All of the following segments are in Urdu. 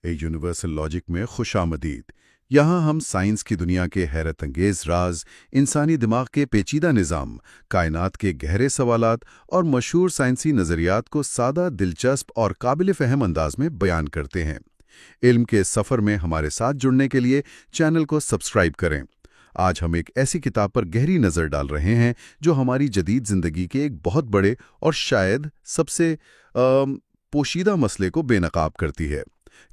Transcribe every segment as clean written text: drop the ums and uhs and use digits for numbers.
اے یونیورسل لاجک میں خوش آمدید۔ یہاں ہم سائنس کی دنیا کے حیرت انگیز راز، انسانی دماغ کے پیچیدہ نظام، کائنات کے گہرے سوالات اور مشہور سائنسی نظریات کو سادہ، دلچسپ اور قابل فہم انداز میں بیان کرتے ہیں۔ علم کے سفر میں ہمارے ساتھ جڑنے کے لیے چینل کو سبسکرائب کریں۔ آج ہم ایک ایسی کتاب پر گہری نظر ڈال رہے ہیں جو ہماری جدید زندگی کے ایک بہت بڑے اور شاید سب سے پوشیدہ مسئلے کو بے نقاب کرتی ہے۔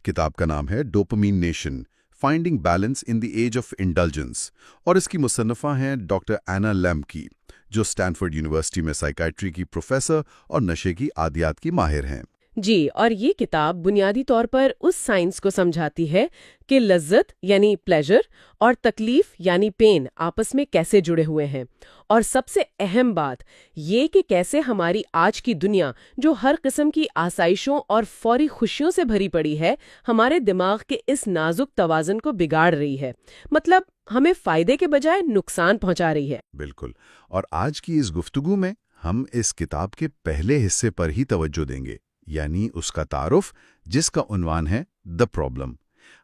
کتاب کا نام ہے dopamine nation, finding balance in the age of indulgence, اور اس کی مصنفہ ہیں ڈاکٹر اینا لیمکی، جو اسٹینفورڈ یونیورسٹی میں سائیکائٹری کی پروفیسر اور نشے کی عادیات کی ماہر ہیں۔ جی، اور یہ کتاب بنیادی طور پر اس سائنس کو سمجھاتی ہے کہ لذت یعنی پلیجر اور تکلیف یعنی پین آپس میں کیسے جڑے ہوئے ہیں، اور سب سے اہم بات یہ کہ کیسے ہماری آج کی دنیا جو ہر قسم کی آسائشوں اور فوری خوشیوں سے بھری پڑی ہے، ہمارے دماغ کے اس نازک توازن کو بگاڑ رہی ہے، مطلب ہمیں فائدے کے بجائے نقصان پہنچا رہی ہے۔ بالکل، اور آج کی اس گفتگو میں ہم اس کتاب کے پہلے حصے پر ہی توجہ دیں گے، یعنی اس کا تعارف، جس کا عنوان ہے دی پرابلم۔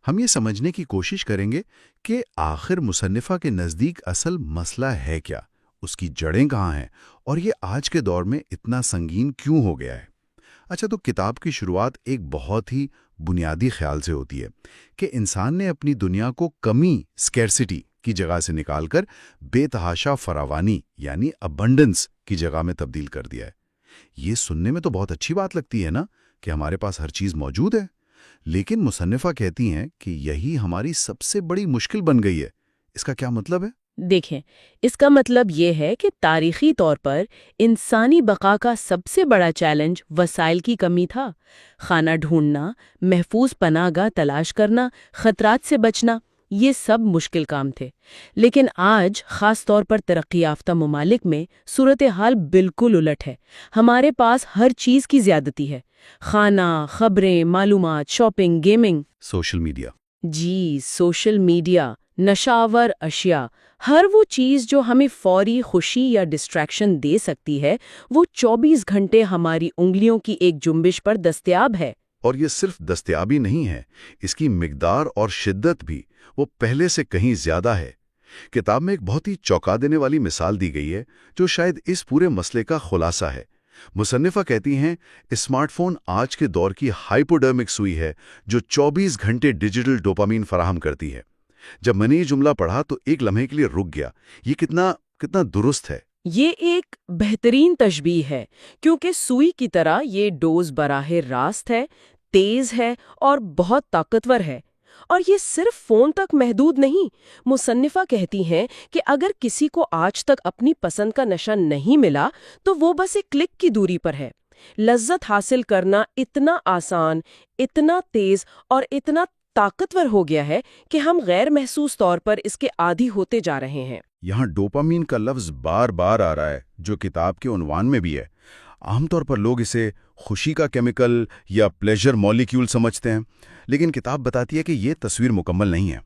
ہم یہ سمجھنے کی کوشش کریں گے کہ آخر مصنفہ کے نزدیک اصل مسئلہ ہے کیا، اس کی جڑیں کہاں ہیں، اور یہ آج کے دور میں اتنا سنگین کیوں ہو گیا ہے۔ اچھا، تو کتاب کی شروعات ایک بہت ہی بنیادی خیال سے ہوتی ہے کہ انسان نے اپنی دنیا کو کمی، اسکیرسٹی کی جگہ سے نکال کر بے تحاشا فراوانی یعنی ابنڈنس کی جگہ میں تبدیل کر دیا ہے۔ یہ سننے میں تو بہت اچھی بات لگتی ہے نا، کہ ہمارے پاس ہر چیز موجود ہے، لیکن مصنفہ کہتی ہیں کہ یہی ہماری سب سے بڑی مشکل بن گئی ہے۔ اس کا کیا مطلب ہے؟ دیکھیں، اس کا مطلب یہ ہے کہ تاریخی طور پر انسانی بقا کا سب سے بڑا چیلنج وسائل کی کمی تھا۔ خانہ ڈھونڈنا، محفوظ پناہ گاہ تلاش کرنا، خطرات سے بچنا، یہ سب مشکل کام تھے۔ لیکن آج خاص طور پر ترقی یافتہ ممالک میں صورتحال بالکل الٹ ہے۔ ہمارے پاس ہر چیز کی زیادتی ہے، کھانا، خبریں، معلومات، شاپنگ، گیمنگ، سوشل میڈیا۔ جی، سوشل میڈیا، نشاور اشیاء، ہر وہ چیز جو ہمیں فوری خوشی یا ڈسٹریکشن دے سکتی ہے، وہ 24 گھنٹے ہماری انگلیوں کی ایک جنبش پر دستیاب ہے۔ اور یہ صرف دستیابی نہیں ہے، اس کی مقدار اور شدت بھی وہ پہلے سے کہیں زیادہ ہے۔ کتاب میں ایک بہت ہی چونکا دینے والی مثال دی گئی ہے جو شاید اس پورے مسئلے کا خلاصہ ہے۔ مصنفہ کہتی ہیں، اسمارٹ فون آج کے دور کی ہائپوڈرمک سوئی ہے جو 24 گھنٹے ڈیجیٹل ڈوپامین فراہم کرتی ہے۔ جب میں نے یہ جملہ پڑھا تو ایک لمحے کے لیے رک گیا، یہ کتنا درست ہے۔ یہ ایک بہترین تشبیہ ہے، کیونکہ سوئی کی طرح یہ ڈوز براہ راست ہے، تیز ہے اور بہت طاقتور ہے۔ اور یہ صرف فون تک محدود نہیں۔ مصنفہ کہتی ہیں کہ اگر کسی کو آج تک اپنی پسند کا نشہ نہیں ملا تو وہ بس ایک کلک کی دوری پر ہے۔ لذت حاصل کرنا اتنا آسان، اتنا تیز اور اتنا طاقتور ہو گیا ہے کہ ہم غیر محسوس طور پر اس کے عادی ہوتے جا رہے ہیں۔ یہاں ڈوپامین کا لفظ بار بار آ رہا ہے، جو کتاب کے عنوان میں بھی ہے۔ عام طور پر لوگ اسے خوشی کا کیمیکل یا پلیجر مالیکیول سمجھتے ہیں، لیکن کتاب بتاتی ہے کہ یہ تصویر مکمل نہیں ہے۔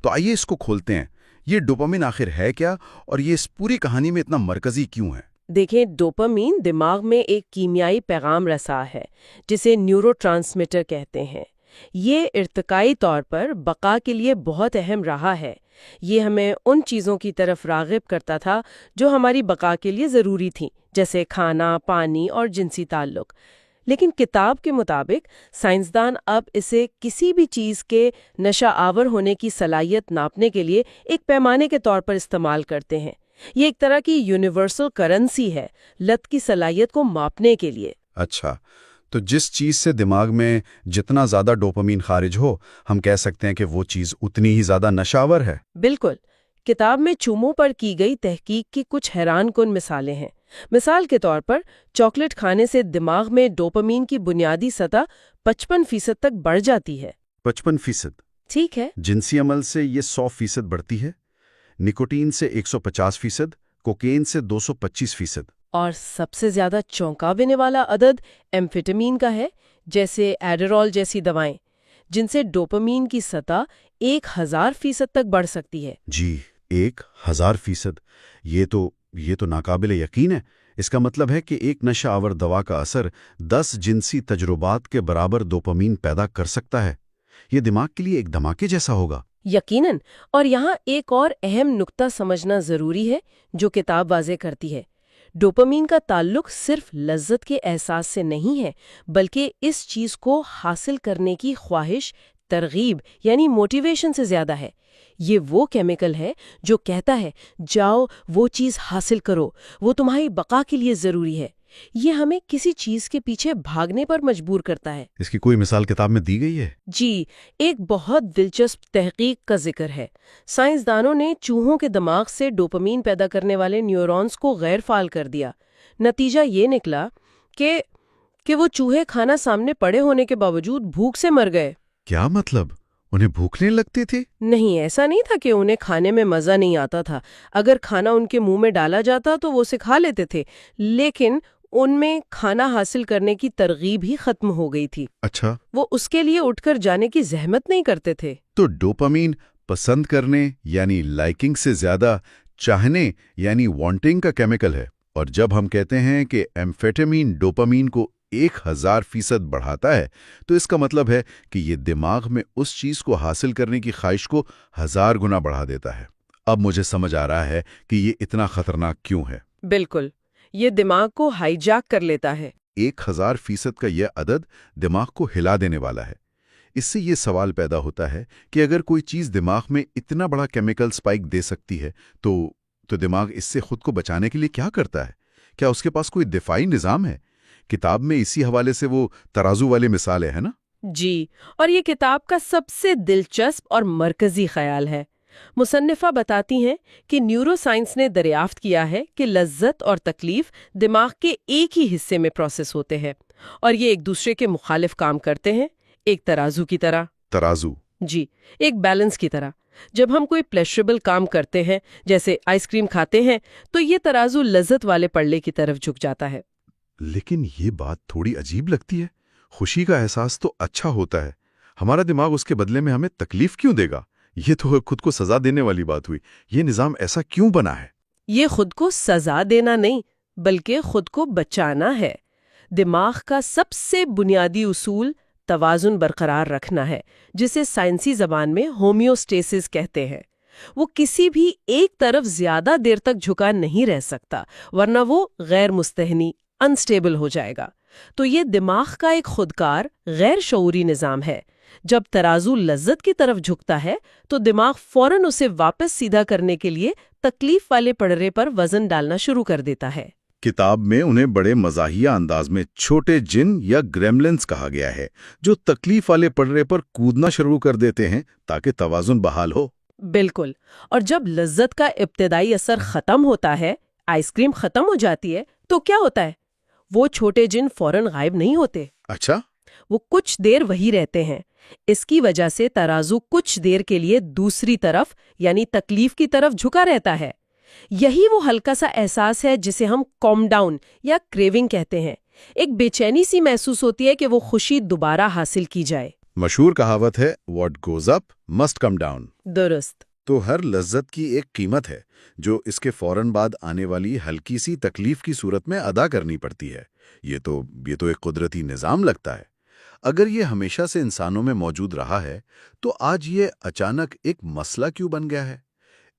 تو آئیے اس کو کھولتے ہیں۔ یہ ڈوپامین آخر ہے کیا، اور یہ اس پوری کہانی میں اتنا مرکزی کیوں ہے؟ دیکھیں، ڈوپامین دماغ میں ایک کیمیائی پیغام رساں ہے جسے نیورو ٹرانسمیٹر کہتے ہیں۔ یہ ارتقائی طور پر بقا کے لیے بہت اہم رہا ہے۔ یہ ہمیں ان چیزوں کی طرف راغب کرتا تھا جو ہماری بقا کے لیے ضروری تھیں، جیسے کھانا، پانی اور جنسی تعلق۔ لیکن کتاب کے مطابق سائنسدان اب اسے کسی بھی چیز کے نشہ آور ہونے کی صلاحیت ناپنے کے لیے ایک پیمانے کے طور پر استعمال کرتے ہیں۔ یہ ایک طرح کی یونیورسل کرنسی ہے، لت کی صلاحیت کو ماپنے کے لیے۔ اچھا، تو جس چیز سے دماغ میں جتنا زیادہ ڈوپامین خارج ہو، ہم کہہ سکتے ہیں کہ وہ چیز اتنی ہی زیادہ نشاور ہے۔ بالکل۔ کتاب میں چوموں پر کی گئی تحقیق کی کچھ حیران کن مثالیں ہیں۔ مثال کے طور پر چاکلیٹ کھانے سے دماغ میں ڈوپامین کی بنیادی سطح 55% تک بڑھ جاتی ہے۔ 55%؟ ٹھیک ہے۔ جنسی عمل سے یہ 100% بڑھتی ہے، نکوٹین سے 150%، کوکین سے 225%۔ اور سب سے زیادہ چونکانے والا عدد ایمفیٹامین کا ہے، جیسے ایڈرال جیسی دوائیں، جن سے ڈوپامین کی سطح 1000% تک بڑھ سکتی ہے۔ جی، 1000%! یہ تو ناقابل یقین ہے۔ اس کا مطلب ہے کہ ایک نشہ آور دوا کا اثر 10 جنسی تجربات کے برابر ڈوپامین پیدا کر سکتا ہے۔ یہ دماغ کے لیے ایک دھماکے جیسا ہوگا۔ یقیناً، اور یہاں ایک اور اہم نقطہ سمجھنا ضروری ہے جو کتاب واضح کرتی ہے۔ ڈوپامین کا تعلق صرف لذت کے احساس سے نہیں ہے، بلکہ اس چیز کو حاصل کرنے کی خواہش، ترغیب یعنی موٹیویشن سے زیادہ ہے۔ یہ وہ کیمیکل ہے جو کہتا ہے جاؤ وہ چیز حاصل کرو، وہ تمہاری بقا کے لیے ضروری ہے۔ یہ ہمیں کسی چیز کے پیچھے بھاگنے پر مجبور کرتا ہے۔ اس کی کوئی مثال کتاب میں دی گئی ہے؟ جی، ایک بہت دلچسپ تحقیق کا ذکر ہے۔ سائنسدانوں نے چوہوں کے دماغ سے ڈوپامین پیدا کرنے والے نیورونز کو غیر فعال کر دیا۔ نتیجہ یہ نکلا کہ وہ چوہے کھانا سامنے پڑے ہونے کے باوجود بھوک سے مر گئے۔ کیا مطلب؟ انہیں بھوک نہیں لگتی تھی؟ نہیں، ایسا نہیں تھا کہ انہیں کھانے میں مزہ نہیں آتا تھا۔ اگر کھانا ان کے منہ میں ڈالا جاتا تو وہ اسے کھا لیتے تھے، لیکن ان میں کھانا حاصل کرنے کی ترغیب ہی ختم ہو گئی تھی۔ اچھا، وہ اس کے لیے اٹھ کر جانے کی زحمت نہیں کرتے تھے۔ تو ڈوپامین پسند کرنے یعنی لائکنگ سے زیادہ چاہنے یعنی وانٹنگ کا کیمیکل ہے، اور جب ہم کہتے ہیں کہ ایمفیٹامین ڈوپامین کو 1000% بڑھاتا ہے تو اس کا مطلب ہے کہ یہ دماغ میں اس چیز کو حاصل کرنے کی خواہش کو 1000 گنا بڑھا دیتا ہے۔ اب مجھے سمجھ آ رہا ہے کہ یہ اتنا خطرناک کیوں ہے۔ بالکل، یہ دماغ کو ہائی جیک کر لیتا ہے۔ 1000% کا یہ عدد دماغ کو ہلا دینے والا ہے۔ اس سے یہ سوال پیدا ہوتا ہے کہ اگر کوئی چیز دماغ میں اتنا بڑا کیمیکل سپائک دے سکتی ہے تو دماغ اس سے خود کو بچانے کے لیے کیا کرتا ہے؟ کیا اس کے پاس کوئی دفاعی نظام ہے؟ کتاب میں اسی حوالے سے وہ ترازو والی مثالیں ہے نا؟ جی، اور یہ کتاب کا سب سے دلچسپ اور مرکزی خیال ہے۔ مصنفہ بتاتی ہیں کہ نیورو سائنس نے دریافت کیا ہے کہ لذت اور تکلیف دماغ کے ایک ہی حصے میں پروسیس ہوتے ہیں، اور یہ ایک دوسرے کے مخالف کام کرتے ہیں، ایک ترازو کی طرح۔ ترازو؟ جی، ایک بیلنس کی طرح۔ جب ہم کوئی پلیشریبل کام کرتے ہیں، جیسے آئس کریم کھاتے ہیں، تو یہ ترازو لذت والے پلڑے کی طرف جھک جاتا ہے۔ لیکن یہ بات تھوڑی عجیب لگتی ہے۔ خوشی کا احساس تو اچھا ہوتا ہے، ہمارا دماغ اس کے بدلے میں ہمیں تکلیف کیوں دے گا؟ یہ تو خود کو سزا دینے والی بات ہوئی۔ یہ نظام ایسا کیوں بنا ہے؟ یہ خود کو سزا دینا نہیں، بلکہ خود کو بچانا ہے۔ دماغ کا سب سے بنیادی اصول توازن برقرار رکھنا ہے، جسے سائنسی زبان میں ہومیوسٹیسس کہتے ہیں۔ وہ کسی بھی ایک طرف زیادہ دیر تک جھکا نہیں رہ سکتا، ورنہ وہ غیر مستحنی، انسٹیبل ہو جائے گا۔ تو یہ دماغ کا ایک خودکار، غیر شعوری نظام ہے۔ جب ترازو لذت کی طرف جھکتا ہے تو دماغ فوراً اسے واپس سیدھا کرنے کے لیے تکلیف والے پڑرے پر وزن ڈالنا شروع کر دیتا ہے۔ کتاب میں انہیں بڑے مزاحیہ انداز میں چھوٹے جن یا گریملنز کہا گیا ہے، جو تکلیف والے پڑرے پر کودنا شروع کر دیتے ہیں تاکہ توازن بحال ہو۔ بالکل، اور جب لذت کا ابتدائی اثر ختم ہوتا ہے، آئس کریم ختم ہو جاتی ہے، تو کیا ہوتا ہے؟ وہ چھوٹے جن فوراً غائب نہیں ہوتے۔ اچھا، وہ کچھ دیر وہی رہتے ہیں۔ اس کی وجہ سے ترازو کچھ دیر کے لیے دوسری طرف یعنی تکلیف کی طرف جھکا رہتا ہے۔ یہی وہ ہلکا سا احساس ہے جسے ہم کام ڈاؤن یا کریونگ کہتے ہیں۔ ایک بے چینی سی محسوس ہوتی ہے کہ وہ خوشی دوبارہ حاصل کی جائے۔ مشہور کہاوت ہے "What goes up must come down"۔ درست۔ تو ہر لذت کی ایک قیمت ہے جو اس کے فوراً بعد آنے والی ہلکی سی تکلیف کی صورت میں ادا کرنی پڑتی ہے۔ یہ تو ایک قدرتی نظام لگتا ہے۔ اگر یہ ہمیشہ سے انسانوں میں موجود رہا ہے تو آج یہ اچانک ایک مسئلہ کیوں بن گیا ہے؟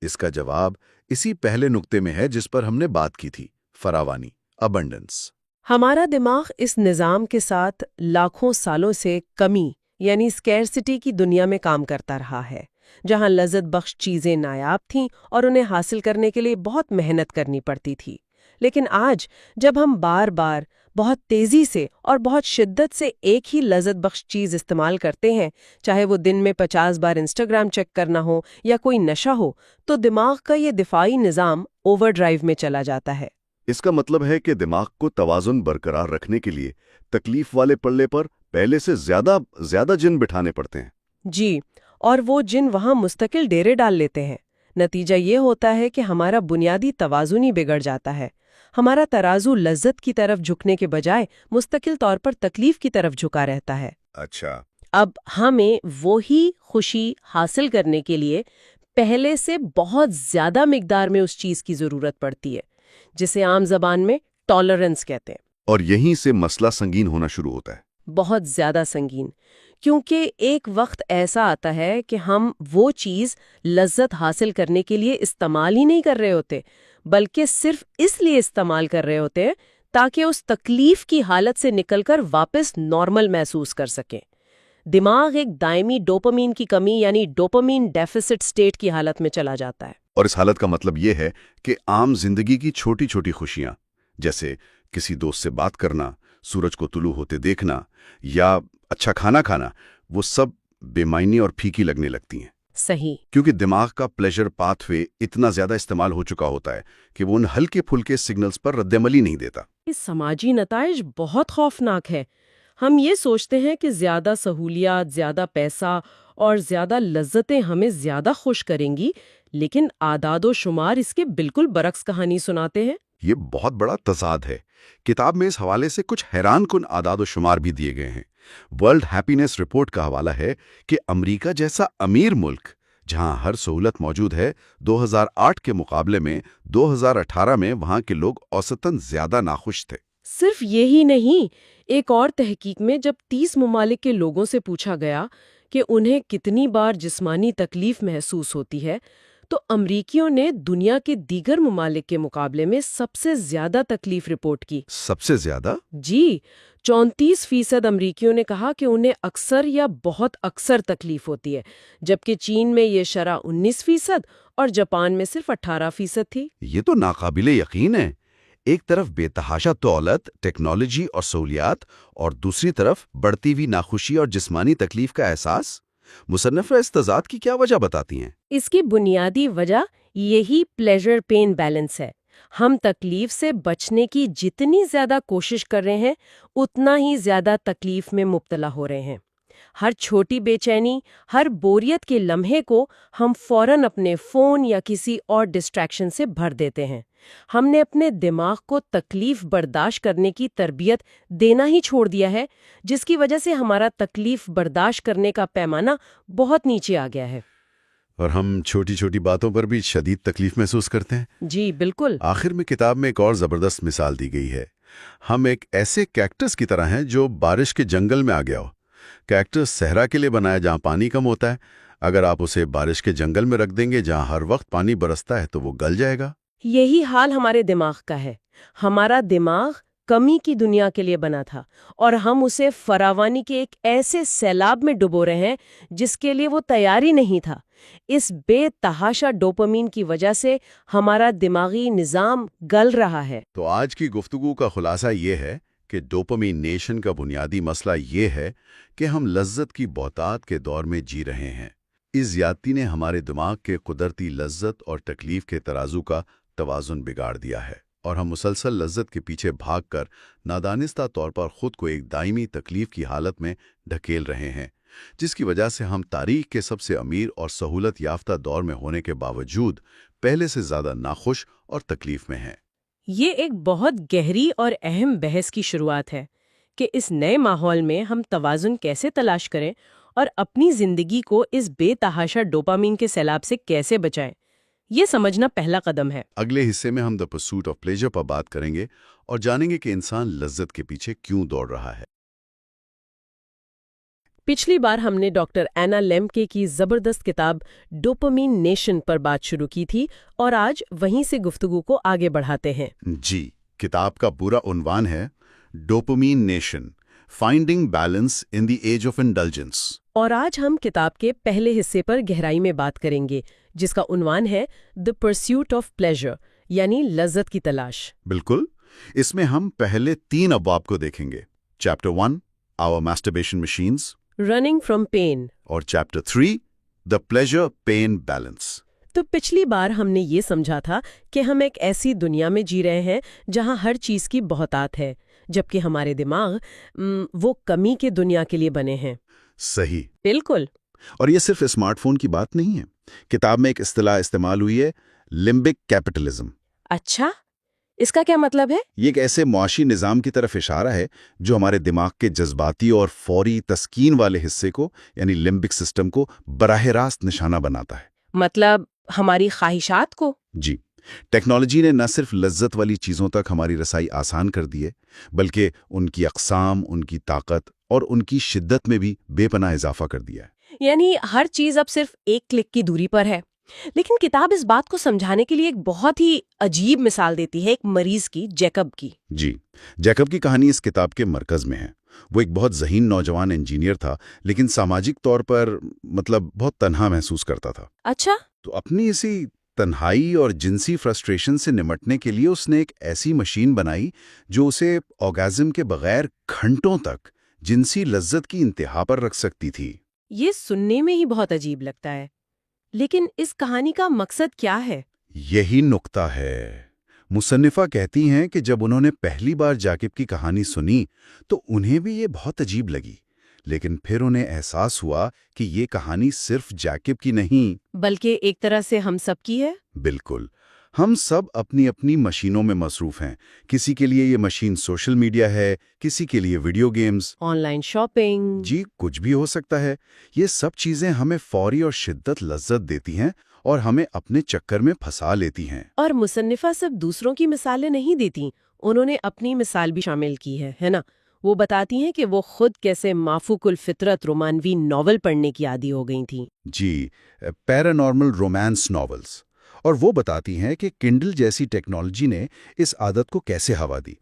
اس کا جواب اسی پہلے نقطے میں ہے جس پر ہم نے بات کی تھی، فراوانی، ابنڈنس۔ ہمارا دماغ اس نظام کے ساتھ لاکھوں سالوں سے کمی یعنی اسکیرسٹی کی دنیا میں کام کرتا رہا ہے، جہاں لذت بخش چیزیں نایاب تھیں اور انہیں حاصل کرنے کے لیے بہت محنت کرنی پڑتی تھی۔ لیکن آج جب ہم بار بار بہت تیزی سے اور بہت شدت سے ایک ہی لذت بخش چیز استعمال کرتے ہیں، چاہے وہ دن میں 50 بار انسٹاگرام چیک کرنا ہو یا کوئی نشہ ہو، تو دماغ کا یہ دفاعی نظام اوور ڈرائیو میں چلا جاتا ہے۔ اس کا مطلب ہے کہ دماغ کو توازن برقرار رکھنے کے لیے تکلیف والے پلڑے پر پہلے سے زیادہ جن بٹھانے پڑتے ہیں۔ جی، اور وہ جن وہاں مستقل ڈیرے ڈال لیتے ہیں۔ نتیجہ یہ ہوتا ہے کہ ہمارا بنیادی توازن ہی بگڑ جاتا ہے۔ ہمارا ترازو لذت کی طرف جھکنے کے بجائے مستقل طور پر تکلیف کی طرف جھکا رہتا ہے۔ اچھا، اب ہمیں وہی خوشی حاصل کرنے کے لیے پہلے سے بہت زیادہ مقدار میں اس چیز کی ضرورت پڑتی ہے، جسے عام زبان میں ٹالرنس کہتے ہیں۔ اور یہیں سے مسئلہ سنگین ہونا شروع ہوتا ہے۔ بہت زیادہ سنگین، کیونکہ ایک وقت ایسا آتا ہے کہ ہم وہ چیز لذت حاصل کرنے کے لیے استعمال ہی نہیں کر رہے ہوتے، بلکہ صرف اس لیے استعمال کر رہے ہوتے ہیں تاکہ اس تکلیف کی حالت سے نکل کر واپس نارمل محسوس کر سکیں۔ دماغ ایک دائمی ڈوپامین کی کمی یعنی ڈوپامین ڈیفیسٹ سٹیٹ کی حالت میں چلا جاتا ہے۔ اور اس حالت کا مطلب یہ ہے کہ عام زندگی کی چھوٹی چھوٹی خوشیاں، جیسے کسی دوست سے بات کرنا، سورج کو طلوع ہوتے دیکھنا یا اچھا کھانا کھانا، وہ سب بے معنی اور پھیکی لگنے لگتی ہیں۔ صحیح۔ کیونکہ دماغ کا پلیجر پاتھ وے اتنا زیادہ استعمال ہو چکا ہوتا ہے کہ وہ ان ہلکے پھلکے سگنلز پر رد عمل ہی نہیں دیتا۔ اس سماجی نتائج بہت خوفناک ہے۔ ہم یہ سوچتے ہیں کہ زیادہ سہولیات، زیادہ پیسہ اور زیادہ لذتیں ہمیں زیادہ خوش کریں گی، لیکن اعداد و شمار اس کے بالکل برعکس کہانی سناتے ہیں۔ یہ بہت بڑا تضاد ہے۔ کتاب میں اس حوالے سے کچھ حیران کن اعداد و شمار بھی دیے گئے ہیں۔ ورلڈ ہیپینس رپورٹ کا حوالہ ہے کہ امریکہ جیسا امیر ملک جہاں ہر سہولت موجود ہے، 2008 کے مقابلے میں 2018 میں وہاں کے لوگ اوسطاً زیادہ ناخوش تھے۔ صرف یہی نہیں، ایک اور تحقیق میں جب 30 ممالک کے لوگوں سے پوچھا گیا کہ انہیں کتنی بار جسمانی تکلیف محسوس ہوتی ہے، تو امریکیوں نے دنیا کے دیگر ممالک کے مقابلے میں سب سے زیادہ تکلیف رپورٹ کی۔ سب سے زیادہ؟ جی، 34% امریکیوں نے کہا کہ انہیں اکثر یا بہت اکثر تکلیف ہوتی ہے، جبکہ چین میں یہ شرح 19% اور جاپان میں صرف 18% تھی۔ یہ تو ناقابل یقین ہے۔ ایک طرف بے تحاشا دولت، ٹیکنالوجی اور سہولیات، اور دوسری طرف بڑھتی ہوئی ناخوشی اور جسمانی تکلیف کا احساس۔ مصنفہ اس تضاد کی کیا وجہ بتاتی ہیں؟ اس کی بنیادی وجہ یہی پلیجر پین بیلنس ہے۔ ہم تکلیف سے بچنے کی جتنی زیادہ کوشش کر رہے ہیں، اتنا ہی زیادہ تکلیف میں مبتلا ہو رہے ہیں۔ ہر چھوٹی بے چینی، ہر بوریت کے لمحے کو ہم فوراً اپنے فون یا کسی اور ڈسٹریکشن سے بھر دیتے ہیں۔ ہم نے اپنے دماغ کو تکلیف برداشت کرنے کی تربیت دینا ہی چھوڑ دیا ہے، جس کی وجہ سے ہمارا تکلیف برداشت کرنے کا پیمانہ بہت نیچے آ گیا ہے۔ اور ہم چھوٹی چھوٹی باتوں پر بھی شدید تکلیف محسوس کرتے ہیں۔ جی بالکل۔ آخر میں کتاب میں ایک اور زبردست مثال دی گئی ہے۔ ہم ایک ایسے کیکٹس کی طرح ہیں جو بارش کے جنگل میں آ گیا ہو۔ کیکٹس صحرا کے لیے بنایا جہاں پانی کم ہوتا ہے۔ اگر آپ اسے بارش کے جنگل میں رکھ دیں گے جہاں ہر وقت پانی برستا ہے تو وہ گل جائے گا۔ یہی حال ہمارے دماغ کا ہے۔ ہمارا دماغ کمی کی دنیا کے لیے بنا تھا، اور ہم اسے فراوانی کے ایک ایسے سیلاب میں ڈبو رہے ہیں جس کے لیے وہ تیار ہی نہیں تھا۔ اس بے تحاشا ڈوپامین کی وجہ سے ہمارا دماغی نظام گل رہا ہے۔ تو آج کی گفتگو کا خلاصہ یہ ہے کہ ڈوپامین نیشن کا بنیادی مسئلہ یہ ہے کہ ہم لذت کی بہتات کے دور میں جی رہے ہیں۔ اس زیادتی نے ہمارے دماغ کے قدرتی لذت اور تکلیف کے ترازو کا توازن بگاڑ دیا ہے، اور ہم مسلسل لذت کے پیچھے بھاگ کر نادانستہ طور پر خود کو ایک دائمی تکلیف کی حالت میں ڈھکیل رہے ہیں، جس کی وجہ سے ہم تاریخ کے سب سے امیر اور سہولت یافتہ دور میں ہونے کے باوجود پہلے سے زیادہ ناخوش اور تکلیف میں ہیں۔ یہ ایک بہت گہری اور اہم بحث کی شروعات ہے کہ اس نئے ماحول میں ہم توازن کیسے تلاش کریں اور اپنی زندگی کو اس بے تحاشا ڈوپامین کے سیلاب سے کیسے بچائیں۔ یہ سمجھنا پہلا قدم ہے۔ اگلے حصے میں ہم دی پرسوٹ آف پلیجر پر بات کریں گے اور جانیں گے کہ انسان لذت کے پیچھے کیوں دوڑ رہا ہے۔ پچھلی بار ہم نے ڈاکٹر اینا لیمکے کی زبردست کتاب ڈوپامین نیشن پر بات شروع کی تھی، اور آج وہیں سے گفتگو کو آگے بڑھاتے ہیں۔ جی، کتاب کا پورا عنوان ہے dopamine nation, finding balance in the age of indulgence. اور آج ہم کتاب کے پہلے حصے پر گہرائی میں بات کریں گے، جس کا عنوان ہے دی پرسیوٹ آف پلیجر، یعنی لذت کی تلاش۔ بالکل، اس میں ہم پہلے 3 ابواب کو دیکھیں گے۔ Chapter 1 our masturbation machines, running from pain, اور chapter 3 the pleasure pain balance. تو پچھلی بار ہم نے یہ سمجھا تھا کہ ہم ایک ایسی دنیا میں جی رہے ہیں جہاں ہر چیز کی بہتات ہے، جبکہ ہمارے دماغ وہ کمی کے دنیا کے لیے بنے ہیں۔ صحیح۔ بالکل۔ اور یہ صرف اسمارٹ فون کی بات نہیں ہے۔ کتاب میں ایک اصطلاح استعمال ہوئی ہے، لمبک کیپٹلزم۔ اچھا، اس کا کیا مطلب ہے؟ یہ ایک ایسے معاشی نظام کی طرف اشارہ ہے جو ہمارے دماغ کے جذباتی اور فوری تسکین والے حصے کو، یعنی لمبک سسٹم کو براہ راست نشانہ بناتا ہے۔ مطلب ہماری خواہشات کو؟ جی، ٹیکنالوجی نے نہ صرف لذت والی چیزوں تک ہماری رسائی آسان کر دی ہے، بلکہ ان کی اقسام، ان کی طاقت اور ان کی شدت میں بھی بے پناہ اضافہ کر دیا ہے۔ یعنی ہر چیز اب صرف ایک کلک کی دوری پر ہے۔ لیکن کتاب اس بات کو سمجھانے کے لیے ایک بہت ہی عجیب مثال دیتی ہے، ایک مریض کی، جیکب کی۔ جی، جیکب کی کہانی اس کتاب کے مرکز میں ہے۔ وہ ایک بہت ذہین نوجوان انجینئر تھا، لیکن سماجک طور پر بہت تنہا محسوس کرتا تھا۔ اچھا۔ تو اپنی اسی تنہائی اور جنسی فرسٹریشن سے نمٹنے کے لیے اس نے ایک ایسی مشین بنائی جو اسے orgasm کے بغیر گھنٹوں تک جنسی لذت کی انتہا پر رکھ سکتی تھی۔ یہ سننے میں ہی بہت عجیب لگتا ہے، لیکن اس کہانی کا مقصد کیا ہے؟ یہی نکتہ ہے۔ مصنفہ کہتی ہیں کہ جب انہوں نے پہلی بار جیکب کی کہانی سنی تو انہیں بھی یہ بہت عجیب لگی، لیکن پھر انہیں احساس ہوا کہ یہ کہانی صرف جیکب کی نہیں بلکہ ایک طرح سے ہم سب کی ہے۔ بالکل، ہم سب اپنی اپنی مشینوں میں مصروف ہیں۔ کسی کے لیے یہ مشین سوشل میڈیا ہے، کسی کے لیے video games, online shopping. جی کچھ بھی ہو سکتا ہے۔ یہ سب چیزیں ہمیں فوری اور شدت لذت دیتی ہیں اور ہمیں اپنے چکر میں پھنسا لیتی ہیں۔ اور مصنفہ صرف دوسروں کی مثالیں نہیں دیتی، انہوں نے اپنی مثال بھی شامل کی ہے نا؟ وہ بتاتی ہیں کہ وہ خود کیسے مافوق الفطرت رومانوی ناول پڑھنے کی عادی ہو گئی تھیں۔ جی، پیرانارمل رومانس ناولز۔ اور وہ بتاتی ہیں کہ کنڈل جیسی ٹیکنالوجی نے اس عادت کو کیسے ہوا دی۔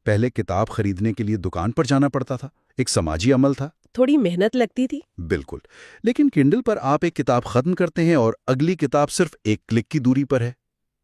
پہلے کتاب خریدنے کے لیے دکان پر جانا پڑتا تھا، ایک سماجی عمل تھا، تھوڑی محنت لگتی تھی۔ بالکل، لیکن کنڈل پر آپ ایک کتاب ختم کرتے ہیں اور اگلی کتاب صرف ایک کلک کی دوری پر ہے۔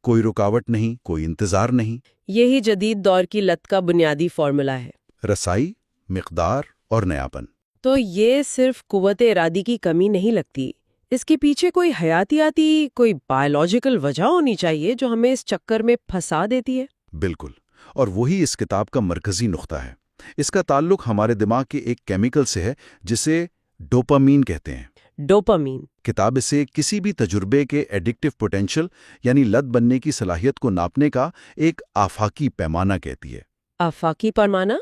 کوئی رکاوٹ نہیں، کوئی انتظار نہیں۔ یہی جدید دور کی لت کا بنیادی فارمولا ہے۔ رسائی، مقدار اور نیاپن۔ تو یہ صرف قوت ارادی کی کمی نہیں لگتی، اس کے پیچھے کوئی حیاتیاتی، کوئی بایولوجیکل وجہ ہونی چاہیے جو ہمیں اس چکر میں پھنسا دیتی ہے۔ بالکل، اور وہی اس کتاب کا مرکزی نقطہ ہے۔ اس کا تعلق ہمارے دماغ کے ایک کیمیکل سے ہے جسے ڈوپامین کہتے ہیں۔ ڈوپامین۔ کتاب اسے کسی بھی تجربے کے ایڈکٹیو پوٹینشل یعنی لت بننے کی صلاحیت کو ناپنے کا ایک آفاقی پیمانہ کہتی ہے۔ آفاقی پیمانہ؟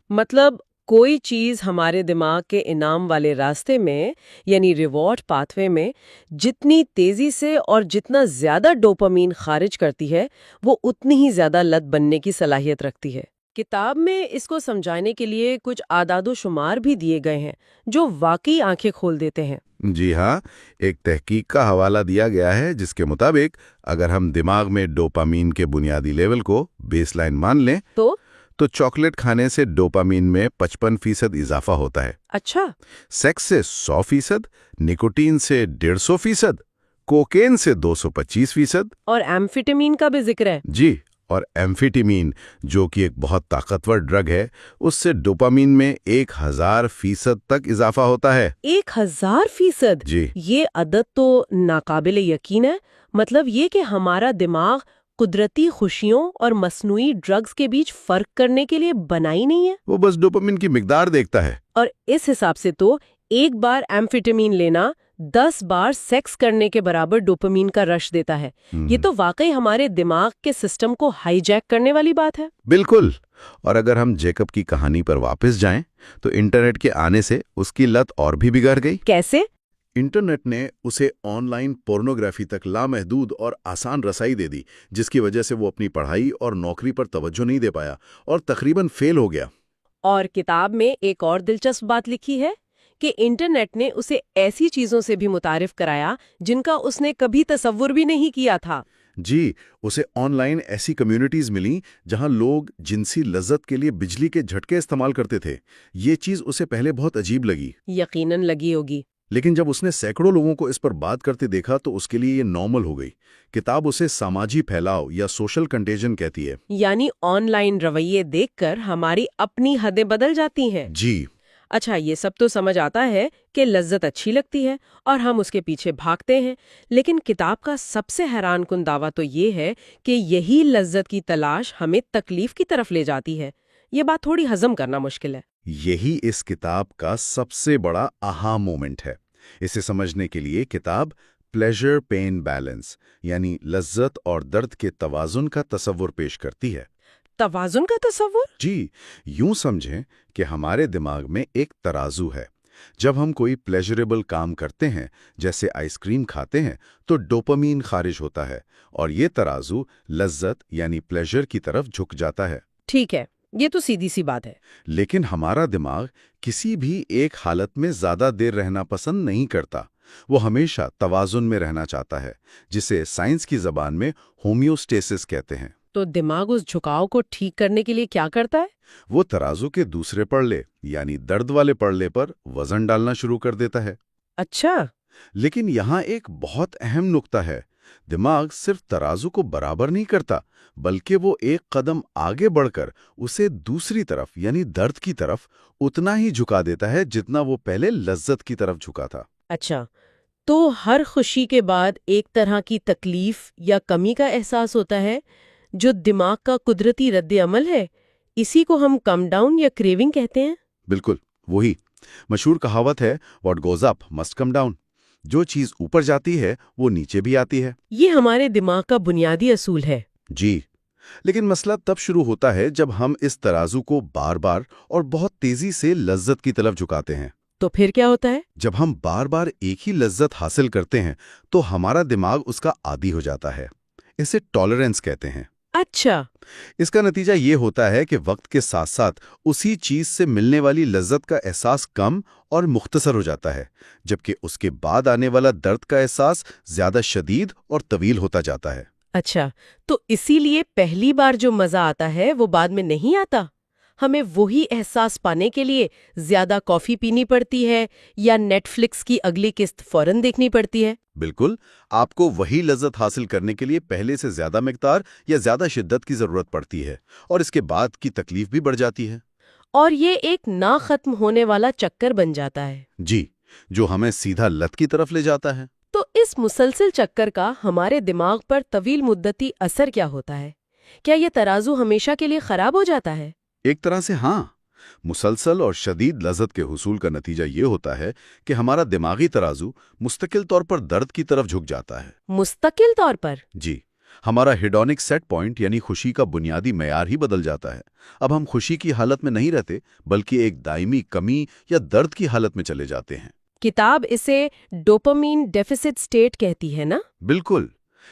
مطلب کوئی چیز ہمارے دماغ کے انعام والے راستے میں یعنی ریوارڈ پاتھ وے میں جتنی تیزی سے اور جتنا زیادہ ڈوپامین خارج کرتی ہے وہ اتنی ہی زیادہ لت بننے کی صلاحیت رکھتی ہے۔ کتاب میں اس کو سمجھانے کے لیے کچھ اعداد و شمار بھی دیے گئے ہیں جو واقعی آنکھیں کھول دیتے ہیں۔ جی ہاں، ایک تحقیق کا حوالہ دیا گیا ہے جس کے مطابق اگر ہم دماغ میں ڈوپامین کے بنیادی لیول کو بیس لائن مان لیں تو چاکلیٹ کھانے سے ڈوپامین میں 55% اضافہ ہوتا ہے۔ اچھا۔ سیکس سے 100%، نکوٹین سے 150%، کوکین سے 225%۔ اور ایمفیٹامین کا بھی ذکر ہے۔ جی، اور ایمفیٹامین جو کہ ایک بہت طاقتور ڈرگ ہے، اس سے ڈوپامین میں 1000% تک اضافہ ہوتا ہے۔ 1000%؟ جی، یہ عدد تو ناقابل یقین ہے۔ مطلب یہ کہ ہمارا دماغ قدرتی خوشیوں اور مصنوعی ڈرگز کے بیچ فرق کرنے کے لیے بنا ہی نہیں ہے۔ وہ بس ڈوپامین کی مقدار دیکھتا ہے۔ اور اس حساب سے تو ایک بار ایمفیٹامین لینا 10 بار سیکس کرنے کے برابر ڈوپامین کا رش دیتا ہے۔ یہ تو واقعی ہمارے دماغ کے سسٹم کو ہائی جیک کرنے والی بات ہے۔ بالکل، اور اگر ہم جیکب کی کہانی پر واپس جائیں تو انٹرنیٹ کے آنے سے اس کی لت اور بھی بگڑ گئی۔ کیسے؟ انٹرنیٹ نے اسے آن لائن پورنوگرافی تک لامحدود اور آسان رسائی دے دی، جس کی وجہ سے وہ اپنی پڑھائی اور نوکری پر توجہ نہیں دے پایا اور تقریباً فیل ہو گیا۔ اور کتاب میں ایک اور دلچسپ بات لکھی ہے کہ انٹرنیٹ نے اسے ایسی چیزوں سے بھی متعارف کرایا جن کا اس نے کبھی تصور بھی نہیں کیا تھا۔ جی، اسے آن لائن ایسی کمیونٹیز ملیں جہاں لوگ جنسی لذت کے لیے بجلی کے جھٹکے استعمال کرتے تھے۔ یہ چیز اسے پہلے بہت عجیب لگی۔ یقیناً لگی ہوگی۔ لیکن جب اس نے سینکڑوں لوگوں کو اس پر بات کرتے دیکھا تو اس کے لیے یہ نارمل ہو گئی۔ کتاب اسے سماجی پھیلاؤ یا سوشل کنٹیجن کہتی ہے۔ یعنی آن لائن رویے دیکھ کر ہماری اپنی حدیں بدل جاتی ہیں۔ جی، اچھا، یہ سب تو سمجھ آتا ہے کہ لذت اچھی لگتی ہے اور ہم اس کے پیچھے بھاگتے ہیں، لیکن کتاب کا سب سے حیران کن دعویٰ تو یہ ہے کہ یہی لذت کی تلاش ہمیں تکلیف کی طرف لے جاتی ہے۔ یہ بات تھوڑی ہضم کرنا مشکل ہے۔ یہی اس کتاب کا سب سے بڑا آہا مومنٹ ہے۔ اسے سمجھنے کے لیے کتاب پلیزر پین بیلنس یعنی لذت اور درد کے توازن کا تصور پیش کرتی ہے۔ توازن کا تصور؟ جی، یوں سمجھیں کہ ہمارے دماغ میں ایک ترازو ہے۔ جب ہم کوئی پلیجریبل کام کرتے ہیں جیسے آئس کریم کھاتے ہیں تو ڈوپامین خارج ہوتا ہے اور یہ ترازو لذت یعنی پلیزر کی طرف جھک جاتا ہے۔ ٹھیک ہے، یہ تو سیدھی سی بات ہے۔ لیکن ہمارا دماغ کسی بھی ایک حالت میں زیادہ دیر رہنا پسند نہیں کرتا۔ وہ ہمیشہ توازن میں رہنا چاہتا ہے، جسے سائنس کی زبان میں ہومیوسٹیسس کہتے ہیں۔ تو دماغ اس جھکاؤ کو ٹھیک کرنے کے لیے کیا کرتا ہے؟ وہ ترازو کے دوسرے پڑلے یعنی درد والے پڑلے پر وزن ڈالنا شروع کر دیتا ہے۔ اچھا۔ لیکن یہاں ایک بہت اہم نقطہ ہے، دماغ صرف ترازو کو برابر نہیں کرتا، بلکہ وہ ایک قدم آگے بڑھ کر اسے دوسری طرف یعنی درد کی طرف اتنا ہی جھکا دیتا ہے جتنا وہ پہلے لذت کی طرف جھکا تھا۔ اچھا، تو ہر خوشی کے بعد ایک طرح کی تکلیف یا کمی کا احساس ہوتا ہے جو دماغ کا قدرتی رد عمل ہے، اسی کو ہم کم ڈاؤن یا کریونگ کہتے ہیں۔ بالکل وہی مشہور کہاوت ہے، what goes up must come down. جو چیز اوپر جاتی ہے وہ نیچے بھی آتی ہے۔ یہ ہمارے دماغ کا بنیادی اصول ہے۔ جی، لیکن مسئلہ تب شروع ہوتا ہے جب ہم اس ترازو کو بار بار اور بہت تیزی سے لذت کی طرف جھکاتے ہیں۔ تو پھر کیا ہوتا ہے؟ جب ہم بار بار ایک ہی لذت حاصل کرتے ہیں تو ہمارا دماغ اس کا عادی ہو جاتا ہے۔ اسے ٹالرنس کہتے ہیں۔ اچھا۔ اس کا نتیجہ یہ ہوتا ہے کہ وقت کے ساتھ ساتھ اسی چیز سے ملنے والی لذت کا احساس کم اور مختصر ہو جاتا ہے، جبکہ اس کے بعد آنے والا درد کا احساس زیادہ شدید اور طویل ہوتا جاتا ہے۔ اچھا، تو اسی لیے پہلی بار جو مزہ آتا ہے وہ بعد میں نہیں آتا؟ ہمیں وہی احساس پانے کے لیے زیادہ کافی پینی پڑتی ہے یا نیٹ فلکس کی اگلی قسط فوراً دیکھنی پڑتی ہے؟ بالکل، آپ کو وہی لذت حاصل کرنے کے لیے پہلے سے زیادہ مقدار یا زیادہ شدت کی ضرورت پڑتی ہے، اور اس کے بعد کی تکلیف بھی بڑھ جاتی ہے۔ اور یہ ایک نہ ختم ہونے والا چکر بن جاتا ہے۔ جی، جو ہمیں سیدھا لت کی طرف لے جاتا ہے۔ تو اس مسلسل چکر کا ہمارے دماغ پر طویل مدتی اثر کیا ہوتا ہے؟ کیا یہ ترازو ہمیشہ کے لیے خراب ہو جاتا ہے؟ ایک طرح سے ہاں، مسلسل اور شدید لذت کے حصول کا نتیجہ یہ ہوتا ہے کہ ہمارا دماغی ترازو مستقل طور پر درد کی طرف جھک جاتا ہے۔ مستقل طور پر؟ جی، ہمارا ہیڈونک سیٹ پوائنٹ یعنی خوشی کا بنیادی معیار ہی بدل جاتا ہے۔ اب ہم خوشی کی حالت میں نہیں رہتے، بلکہ ایک دائمی کمی یا درد کی حالت میں چلے جاتے ہیں۔ کتاب اسے ڈوپامین ڈیفیسٹ اسٹیٹ کہتی ہے نا؟ بالکل،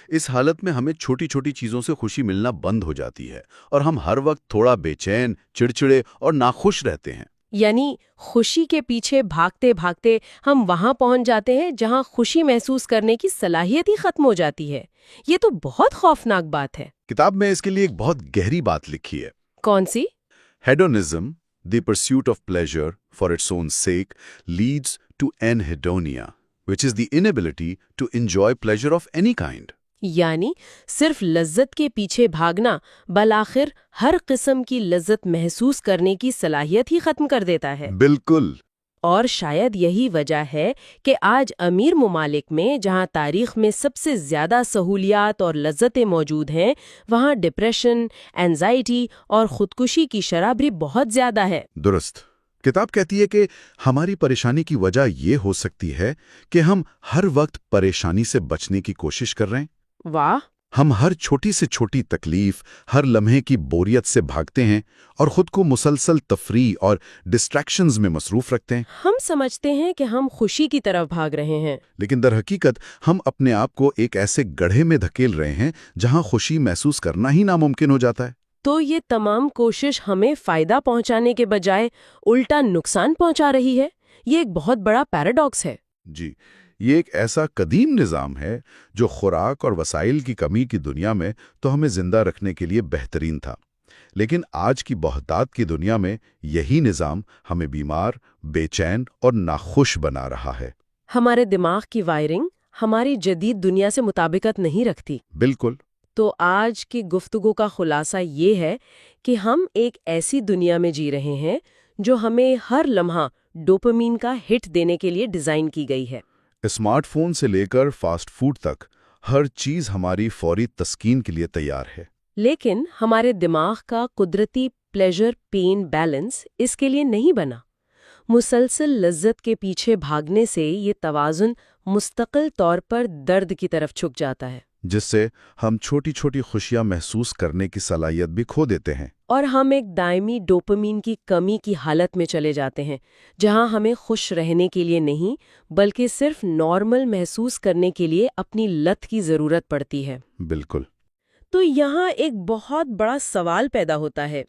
اس حالت میں ہمیں چھوٹی چھوٹی چیزوں سے خوشی ملنا بند ہو جاتی ہے، اور ہم ہر وقت تھوڑا بے چین، چڑچڑے اور ناخوش رہتے ہیں۔ یعنی خوشی کے پیچھے بھاگتے بھاگتے ہم وہاں پہنچ جاتے ہیں جہاں خوشی محسوس کرنے کی صلاحیت ہی ختم ہو جاتی ہے۔ یہ تو بہت خوفناک بات ہے۔ کتاب میں اس کے لیے ایک بہت گہری بات لکھی ہے۔ کون سی؟ Hedonism, the pursuit of pleasure for its own sake, leads to anhedonia, which is the inability to enjoy pleasure of any kind. یعنی صرف لذت کے پیچھے بھاگنا بالآخر ہر قسم کی لذت محسوس کرنے کی صلاحیت ہی ختم کر دیتا ہے۔ بالکل۔ اور شاید یہی وجہ ہے کہ آج امیر ممالک میں جہاں تاریخ میں سب سے زیادہ سہولیات اور لذتیں موجود ہیں، وہاں ڈپریشن، اینزائٹی اور خودکشی کی شرح بھی بہت زیادہ ہے۔ درست۔ کتاب کہتی ہے کہ ہماری پریشانی کی وجہ یہ ہو سکتی ہے کہ ہم ہر وقت پریشانی سے بچنے کی کوشش کر رہے ہیں۔ واہ! ہم ہر چھوٹی سے چھوٹی تکلیف، ہر لمحے کی بوریت سے بھاگتے ہیں اور خود کو مسلسل تفریح اور ڈسٹریکشنز میں مصروف رکھتے ہیں۔ ہم سمجھتے ہیں کہ ہم خوشی کی طرف بھاگ رہے ہیں، لیکن در حقیقت ہم اپنے آپ کو ایک ایسے گڑھے میں دھکیل رہے ہیں جہاں خوشی محسوس کرنا ہی ناممکن ہو جاتا ہے۔ تو یہ تمام کوشش ہمیں فائدہ پہنچانے کے بجائے الٹا نقصان پہنچا رہی ہے۔ یہ ایک بہت بڑا پیراڈاکس ہے۔ جی، یہ ایک ایسا قدیم نظام ہے جو خوراک اور وسائل کی کمی کی دنیا میں تو ہمیں زندہ رکھنے کے لیے بہترین تھا، لیکن آج کی بہتات کی دنیا میں یہی نظام ہمیں بیمار، بے چین اور ناخوش بنا رہا ہے۔ ہمارے دماغ کی وائرنگ ہماری جدید دنیا سے مطابقت نہیں رکھتی۔ بالکل۔ تو آج کی گفتگو کا خلاصہ یہ ہے کہ ہم ایک ایسی دنیا میں جی رہے ہیں جو ہمیں ہر لمحہ ڈوپامین کا ہٹ دینے کے لیے ڈیزائن کی گئی ہے۔ اسمارٹ فون سے لے کر فاسٹ فوڈ تک ہر چیز ہماری فوری تسکین کے لیے تیار ہے۔ لیکن ہمارے دماغ کا قدرتی پلیجر پین بیلنس اس کے لیے نہیں بنا۔ مسلسل لذت کے پیچھے بھاگنے سے یہ توازن مستقل طور پر درد کی طرف جھک جاتا ہے، جس سے ہم چھوٹی چھوٹی خوشیاں محسوس کرنے کی صلاحیت بھی کھو دیتے ہیں، اور ہم ایک دائمی ڈوپامین کی کمی کی حالت میں چلے جاتے ہیں جہاں ہمیں خوش رہنے کے لیے نہیں بلکہ صرف نارمل محسوس کرنے کے لیے اپنی لت کی ضرورت پڑتی ہے۔ بالکل۔ تو یہاں ایک بہت بڑا سوال پیدا ہوتا ہے،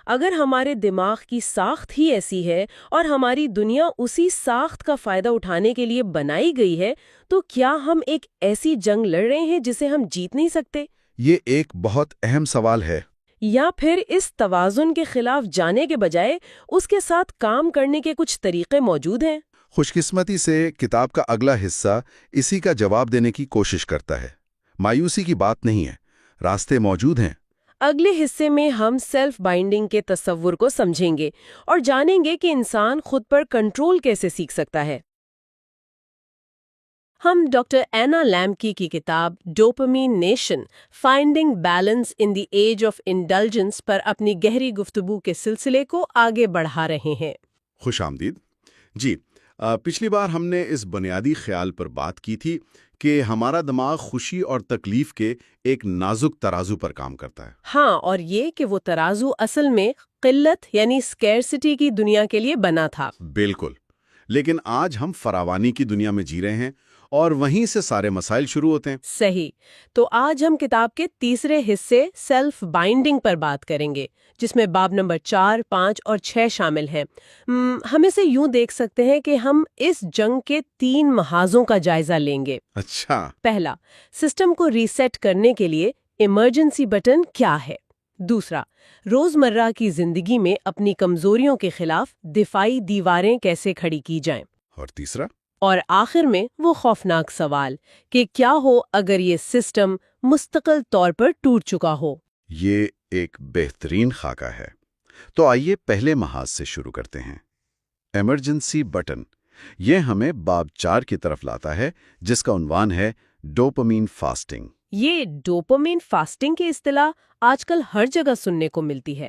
اگر ہمارے دماغ کی ساخت ہی ایسی ہے اور ہماری دنیا اسی ساخت کا فائدہ اٹھانے کے لیے بنائی گئی ہے تو کیا ہم ایک ایسی جنگ لڑ رہے ہیں جسے ہم جیت نہیں سکتے؟ یہ ایک بہت اہم سوال ہے۔ یا پھر اس توازن کے خلاف جانے کے بجائے اس کے ساتھ کام کرنے کے کچھ طریقے موجود ہیں؟ خوش قسمتی سے کتاب کا اگلا حصہ اسی کا جواب دینے کی کوشش کرتا ہے۔ مایوسی کی بات نہیں ہے، راستے موجود ہیں۔ اگلے حصے میں ہم سیلف بائنڈنگ کے تصور کو سمجھیں گے اور جانیں گے کہ انسان خود پر کنٹرول کیسے سیکھ سکتا ہے۔ ہم ڈاکٹر اینا لیمکی کی کتاب dopamine nation finding balance in the age of indulgence پر اپنی گہری گفتگو کے سلسلے کو آگے بڑھا رہے ہیں۔ خوش آمدید۔ جی، پچھلی بار ہم نے اس بنیادی خیال پر بات کی تھی کہ ہمارا دماغ خوشی اور تکلیف کے ایک نازک ترازو پر کام کرتا ہے۔ ہاں، اور یہ کہ وہ ترازو اصل میں قلت یعنی اسکیرسٹی کی دنیا کے لیے بنا تھا۔ بالکل، لیکن آج ہم فراوانی کی دنیا میں جی رہے ہیں اور وہیں سے سارے مسائل شروع ہوتے ہیں۔ صحیح۔ تو آج ہم کتاب کے تیسرے حصے سیلف بائنڈنگ پر بات کریں گے، جس میں باب نمبر 4، 5 اور 6 شامل ہیں۔ ہم اسے یوں دیکھ سکتے ہیں کہ ہم اس جنگ کے 3 محاذوں کا جائزہ لیں گے۔ اچھا۔ پہلا، سسٹم کو ریسیٹ کرنے کے لیے ایمرجنسی بٹن کیا ہے؟ دوسرا، روزمرہ کی زندگی میں اپنی کمزوریوں کے خلاف دفاعی دیواریں کیسے کھڑی کی جائیں؟ اور تیسرا؟ اور آخر میں وہ خوفناک سوال کہ کیا ہو اگر یہ سسٹم مستقل طور پر ٹوٹ چکا ہو؟ یہ ایک بہترین خاکہ ہے۔ تو آئیے پہلے محاذ سے شروع کرتے ہیں۔ ایمرجنسی بٹن، یہ ہمیں باب 4 کی طرف لاتا ہے، جس کا عنوان ہے ڈوپامین فاسٹنگ۔ یہ ڈوپامین فاسٹنگ کی اصطلاح آج کل ہر جگہ سننے کو ملتی ہے۔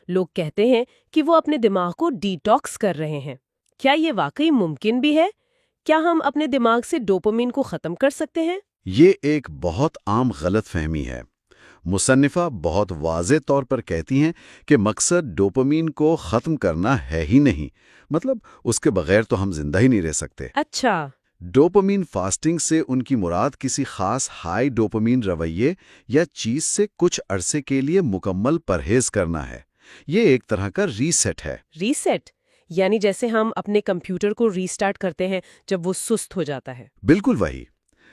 لوگ کہتے ہیں کہ وہ اپنے دماغ کو ڈی ٹاکس کر رہے ہیں۔ کیا یہ واقعی ممکن بھی ہے؟ کیا ہم اپنے دماغ سے ڈوپامین کو ختم کر سکتے ہیں؟ یہ ایک بہت عام غلط فہمی ہے۔ مصنفہ بہت واضح طور پر کہتی ہیں کہ مقصد ڈوپامین کو ختم کرنا ہے ہی نہیں، مطلب اس کے بغیر تو ہم زندہ ہی نہیں رہ سکتے۔ اچھا۔ ڈوپامین فاسٹنگ سے ان کی مراد کسی خاص ہائی ڈوپامین رویے یا چیز سے کچھ عرصے کے لیے مکمل پرہیز کرنا ہے۔ یہ ایک طرح کا ریسیٹ ہے۔ ریسیٹ یعنی جیسے ہم اپنے کمپیوٹر کو ریسٹارٹ کرتے ہیں جب وہ سست ہو جاتا ہے۔ بالکل وہی۔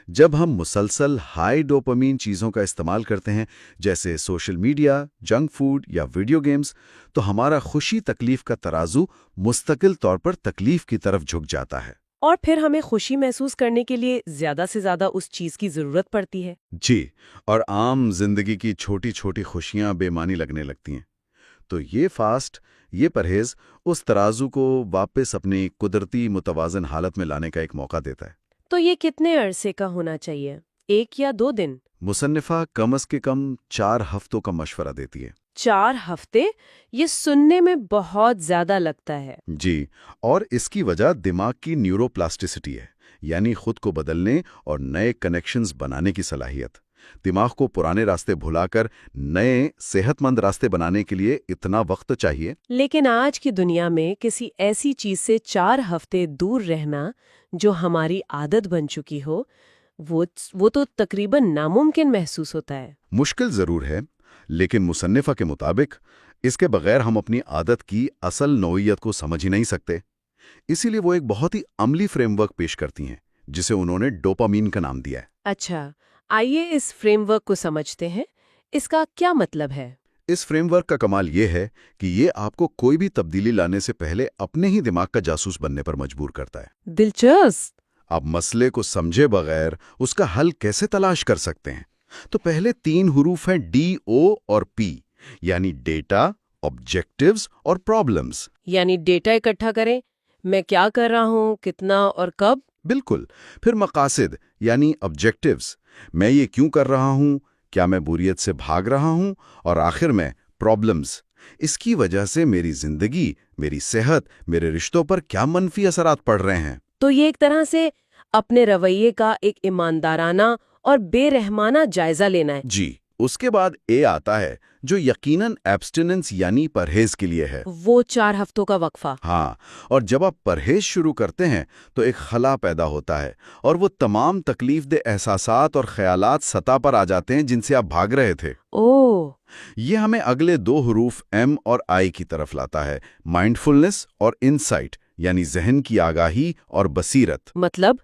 جب ہم مسلسل ہائی ڈوپامین چیزوں کا استعمال کرتے ہیں، جیسے سوشل میڈیا، جنک فوڈ یا ویڈیو گیمز، تو ہمارا خوشی تکلیف کا ترازو مستقل طور پر تکلیف کی طرف جھک جاتا ہے۔ اور پھر ہمیں خوشی محسوس کرنے کے لیے زیادہ سے زیادہ اس چیز کی ضرورت پڑتی ہے۔ جی، اور عام زندگی کی چھوٹی چھوٹی خوشیاں بے معنی لگنے لگتی ہیں۔ تو یہ فاسٹ، یہ پرہیز اس ترازو کو واپس اپنی قدرتی متوازن حالت میں لانے کا ایک موقع دیتا ہے۔ تو یہ کتنے عرصے کا ہونا چاہیے؟ 1 یا 2 دن؟ مصنفہ کم از کم 4 ہفتوں کا مشورہ دیتی ہے۔ 4 ہفتے؟ یہ سننے میں بہت زیادہ لگتا ہے۔ جی، اور اس کی وجہ دماغ کی نیورو پلاسٹیسٹی ہے، یعنی خود کو بدلنے اور نئے کنیکشنز بنانے کی صلاحیت۔ دماغ کو پرانے راستے بھلا کر نئے صحت مند راستے بنانے کے لیے اتنا وقت چاہیے۔ لیکن آج کی دنیا میں کسی ایسی چیز سے 4 ہفتے دور رہنا جو ہماری عادت بن چکی ہو، وہ تو تقریباً ناممکن محسوس ہوتا ہے۔ مشکل ضرور ہے، لیکن مصنفہ کے مطابق اس کے بغیر ہم اپنی عادت کی اصل نوعیت کو سمجھ ہی نہیں سکتے۔ اسی لیے وہ ایک بہت ہی عملی فریم ورک پیش کرتی ہیں، جسے انہوں نے ڈوپامین کا نام دیا ہے۔ اچھا، آئیے اس فریم ورک کو سمجھتے ہیں۔ اس کا کیا مطلب ہے؟ اس فریم ورک کا کمال یہ ہے کہ یہ آپ کو کوئی بھی تبدیلی لانے سے پہلے اپنے ہی دماغ کا جاسوس بننے پر مجبور کرتا ہے۔ دلچسپ۔ آپ مسئلے کو سمجھے بغیر اس کا حل کیسے تلاش کر سکتے ہیں؟ تو پہلے 3 حروف ہیں DO اور P، یعنی ڈیٹا، آبجیکٹیوز اور پرابلمز۔ یعنی ڈیٹا اکٹھا کریں، میں کیا کر رہا ہوں، کتنا اور کب۔ بالکل۔ پھر مقاصد یعنی آبجیکٹیوز، میں یہ کیوں کر رہا ہوں، کیا میں بوریت سے بھاگ رہا ہوں، اور آخر میں پرابلمز، اس کی وجہ سے میری زندگی، میری صحت، میرے رشتوں پر کیا منفی اثرات پڑ رہے ہیں۔ تو یہ ایک طرح سے اپنے رویے کا ایک ایماندارانہ اور بے رحمانہ جائزہ لینا ہے۔ جی، اس کے بعد اے آتا ہے جو یقیناً ایبسٹیننس یعنی پرہیز کے لیے ہے۔ وہ 4 ہفتوں کا وقفہ۔ ہاں، اور جب آپ پرہیز شروع کرتے ہیں تو ایک خلا پیدا ہوتا ہے اور وہ تمام تکلیف دہ احساسات اور خیالات سطح پر آ جاتے ہیں جن سے آپ بھاگ رہے تھے۔ اوہ! یہ ہمیں اگلے 2 حروف ایم اور آئی کی طرف لاتا ہے، مائنڈفلنس اور انسائٹ، یعنی ذہن کی آگاہی اور بصیرت۔ مطلب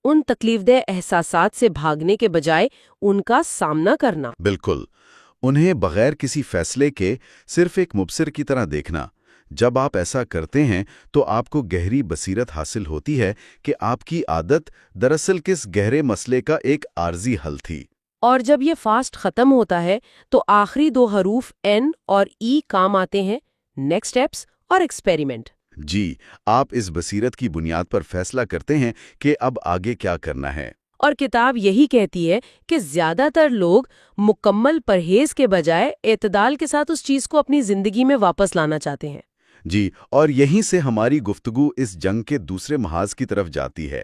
ان تکلیف دہ احساسات سے بھاگنے کے بجائے ان کا سامنا کرنا۔ بالکل، انہیں بغیر کسی فیصلے کے صرف ایک مبصر کی طرح دیکھنا۔ جب آپ ایسا کرتے ہیں تو آپ کو گہری بصیرت حاصل ہوتی ہے کہ آپ کی عادت دراصل کس گہرے مسئلے کا ایک عارضی حل تھی۔ اور جب یہ فاسٹ ختم ہوتا ہے تو آخری 2 حروف این اور ای کام آتے ہیں، نیکسٹ اسٹیپس اور ایکسپیریمنٹ۔ جی، آپ اس بصیرت کی بنیاد پر فیصلہ کرتے ہیں کہ اب آگے کیا کرنا ہے۔ اور کتاب یہی کہتی ہے کہ زیادہ تر لوگ مکمل پرہیز کے بجائے اعتدال کے ساتھ اس چیز کو اپنی زندگی میں واپس لانا چاہتے ہیں۔ جی، اور یہیں سے ہماری گفتگو اس جنگ کے دوسرے محاذ کی طرف جاتی ہے۔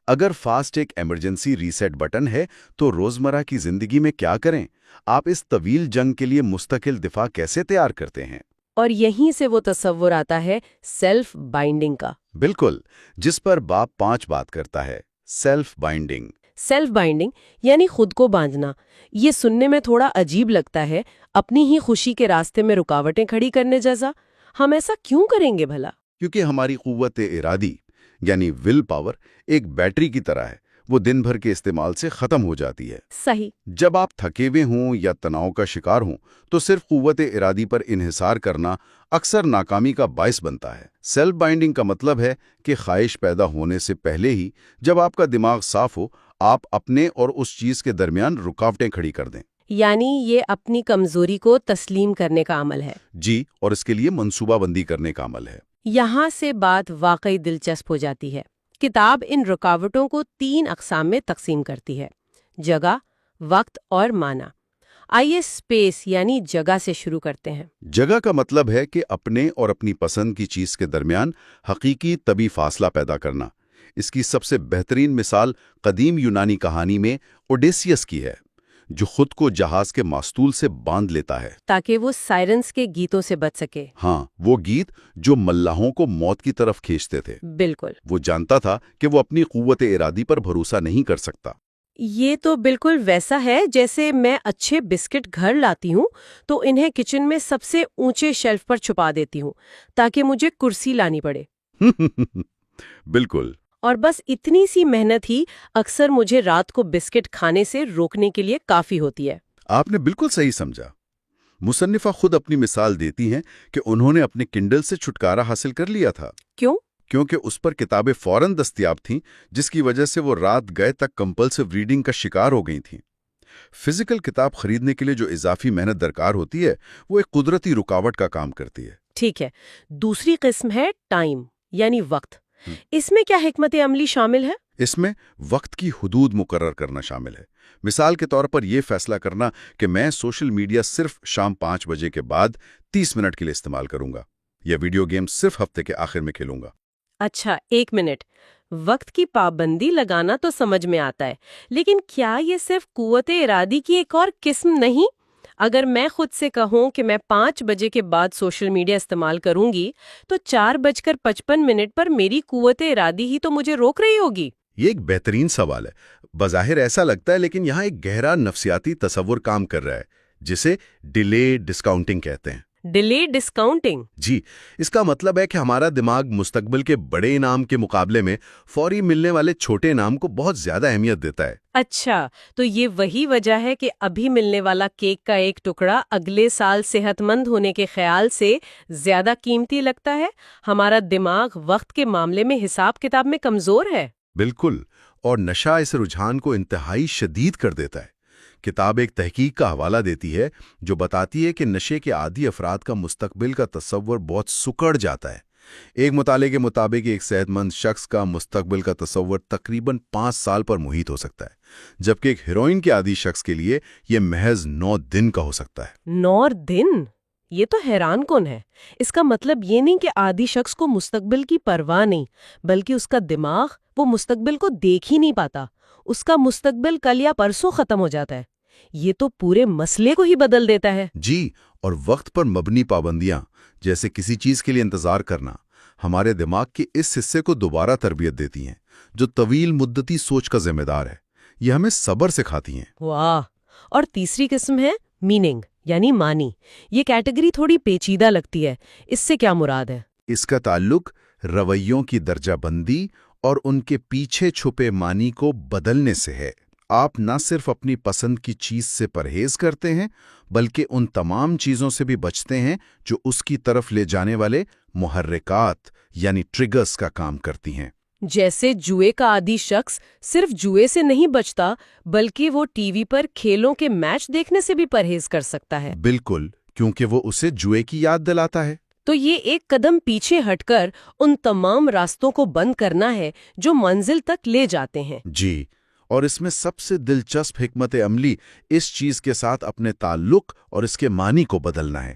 اگر فاسٹ ایک ایمرجنسی ریسیٹ بٹن ہے تو روزمرہ کی زندگی میں کیا کریں؟ آپ اس طویل جنگ کے لیے مستقل دفاع کیسے تیار کرتے ہیں؟ اور یہیں سے وہ تصور آتا ہے سیلف بائنڈنگ کا۔ بالکل، جس پر باب 5 بات کرتا ہے، سیلف بائنڈنگ۔ سیلف بائنڈنگ یعنی خود کو باندھنا۔ یہ سننے میں تھوڑا عجیب لگتا ہے، اپنی ہی خوشی کے راستے میں رکاوٹیں کھڑی کرنے جیسا۔ ہم ایسا کیوں کریں گے بھلا؟ کیونکہ ہماری قوت ارادی یعنی ول پاور ایک بیٹری کی طرح ہے، وہ دن بھر کے استعمال سے ختم ہو جاتی ہے۔ صحیح۔ جب آپ تھکے ہوئے ہوں یا تناؤ کا شکار ہوں تو صرف قوت ارادی پر انحصار کرنا اکثر ناکامی کا باعث بنتا ہے۔ سیلف بائنڈنگ کا مطلب ہے کہ خواہش پیدا ہونے سے پہلے ہی جب آپ کا دماغ صاف ہو، آپ اپنے اور اس چیز کے درمیان رکاوٹیں کھڑی کر دیں۔ یعنی یہ اپنی کمزوری کو تسلیم کرنے کا عمل ہے۔ جی، اور اس کے لیے منصوبہ بندی کرنے کا عمل ہے۔ یہاں سے بات واقعی دلچسپ ہو جاتی ہے۔ کتاب ان رکاوٹوں کو 3 اقسام میں تقسیم کرتی ہے: جگہ، وقت اور معنی۔ آئیے اسپیس یعنی جگہ سے شروع کرتے ہیں۔ جگہ کا مطلب ہے کہ اپنے اور اپنی پسند کی چیز کے درمیان حقیقی طبی فاصلہ پیدا کرنا۔ اس کی سب سے بہترین مثال قدیم یونانی کہانی میں اوڈیسیس کی ہے، جو خود کو جہاز کے ماستول سے باندھ لیتا ہے تاکہ وہ سائرنس کے گیتوں سے بچ سکے۔ ہاں، وہ گیت جو ملاحوں کو موت کی طرف کھینچتے تھے۔ بالکل۔ وہ جانتا تھا کہ وہ اپنی قوت ارادی پر بھروسہ نہیں کر سکتا۔ یہ تو بالکل ویسا ہے جیسے میں اچھے بسکٹ گھر لاتی ہوں تو انہیں کچن میں سب سے اونچے شیلف پر چھپا دیتی ہوں تاکہ مجھے کرسی لانی پڑے۔ بالکل۔ اور بس اتنی سی محنت ہی اکثر مجھے رات کو بسکٹ کھانے سے روکنے کے لیے کافی ہوتی ہے۔ آپ نے بالکل صحیح سمجھا۔ مصنفہ خود اپنی مثال دیتی ہیں کہ انہوں نے اپنے کنڈل سے چھٹکارا حاصل کر لیا تھا۔ کیوں؟ کیونکہ اس پر کتابیں فوراً دستیاب تھیں، جس کی وجہ سے وہ رات گئے تک کمپلسو ریڈنگ کا شکار ہو گئی تھیں۔ فزیکل کتاب خریدنے کے لیے جو اضافی محنت درکار ہوتی ہے وہ ایک قدرتی رکاوٹ کا کام کرتی ہے۔ ٹھیک ہے، دوسری قسم ہے ٹائم یعنی وقت۔ اس میں کیا حکمت عملی شامل ہے؟ اس میں وقت کی حدود مقرر کرنا شامل ہے۔ مثال کے طور پر یہ فیصلہ کرنا کہ میں سوشل میڈیا صرف شام 5 بجے کے بعد 30 منٹ کے لیے استعمال کروں گا، یا ویڈیو گیم صرف ہفتے کے آخر میں کھیلوں گا۔ اچھا، 1 منٹ۔ وقت کی پابندی لگانا تو سمجھ میں آتا ہے، لیکن کیا یہ صرف قوت ارادی کی ایک اور قسم نہیں؟ اگر میں خود سے کہوں کہ میں 5 بجے کے بعد سوشل میڈیا استعمال کروں گی تو 4:55 پر میری قوت ارادی ہی تو مجھے روک رہی ہوگی۔ یہ ایک بہترین سوال ہے۔ بظاہر ایسا لگتا ہے، لیکن یہاں ایک گہرا نفسیاتی تصور کام کر رہا ہے، جسے ڈیلے ڈسکاؤنٹنگ کہتے ہیں۔ Delay discounting? جی، اس کا مطلب ہے کہ ہمارا دماغ مستقبل کے بڑے انعام کے مقابلے میں فوری ملنے والے چھوٹے انعام کو بہت زیادہ اہمیت دیتا ہے۔ اچھا، تو یہ وہی وجہ ہے کہ ابھی ملنے والا کیک کا ایک ٹکڑا اگلے سال صحت مند ہونے کے خیال سے زیادہ قیمتی لگتا ہے۔ ہمارا دماغ وقت کے معاملے میں حساب کتاب میں کمزور ہے۔ بالکل، اور نشہ اس رجحان کو انتہائی شدید کر دیتا ہے۔ کتاب ایک تحقیق کا حوالہ دیتی ہے جو بتاتی ہے کہ نشے کے عادی افراد کا مستقبل کا تصور بہت سکڑ جاتا ہے۔ ایک مطالعے کے مطابق ایک صحت مند شخص کا مستقبل کا تصور تقریباً 5 سال پر محیط ہو سکتا ہے، جبکہ ایک ہیروئن کے عادی شخص کے لیے یہ محض 9 دن کا ہو سکتا ہے۔ 9 دن؟ یہ تو حیران کن ہے۔ اس کا مطلب یہ نہیں کہ عادی شخص کو مستقبل کی پرواہ نہیں، بلکہ اس کا دماغ وہ مستقبل کو دیکھ ہی نہیں پاتا۔ اس کا مستقبل کل یا پرسوں ختم ہو جاتا ہے۔ یہ تو پورے مسئلے کو ہی بدل دیتا ہے۔ جی، اور وقت پر مبنی پابندیاں جیسے کسی چیز کے لیے انتظار کرنا ہمارے دماغ کے اس حصے کو دوبارہ تربیت دیتی ہیں جو طویل مدتی سوچ کا ذمہ دار ہے۔ یہ ہمیں صبر سکھاتی ہیں۔ واہ! اور تیسری قسم ہے میننگ یعنی معنی۔ یہ کیٹیگری تھوڑی پیچیدہ لگتی ہے، اس سے کیا مراد ہے؟ اس کا تعلق رویوں کی درجہ بندی اور ان کے پیچھے چھپے معنی کو بدلنے سے ہے۔ آپ نہ صرف اپنی پسند کی چیز سے پرہیز کرتے ہیں بلکہ ان تمام چیزوں سے بھی بچتے ہیں جو اس کی طرف لے جانے والے محرکات یعنی ٹریگرز کا کام کرتی ہیں۔ جیسے جوئے کا عادی شخص صرف جوئے سے نہیں بچتا بلکہ وہ ٹی وی پر کھیلوں کے میچ دیکھنے سے بھی پرہیز کر سکتا ہے۔ بالکل، کیونکہ وہ اسے جوئے کی یاد دلاتا ہے۔ تو یہ ایک قدم پیچھے ہٹ کر ان تمام راستوں کو بند کرنا ہے جو منزل تک لے جاتے ہیں۔ جی، اور اس میں سب سے دلچسپ حکمت عملی اس چیز کے ساتھ اپنے تعلق اور اس کے معنی کو بدلنا ہے۔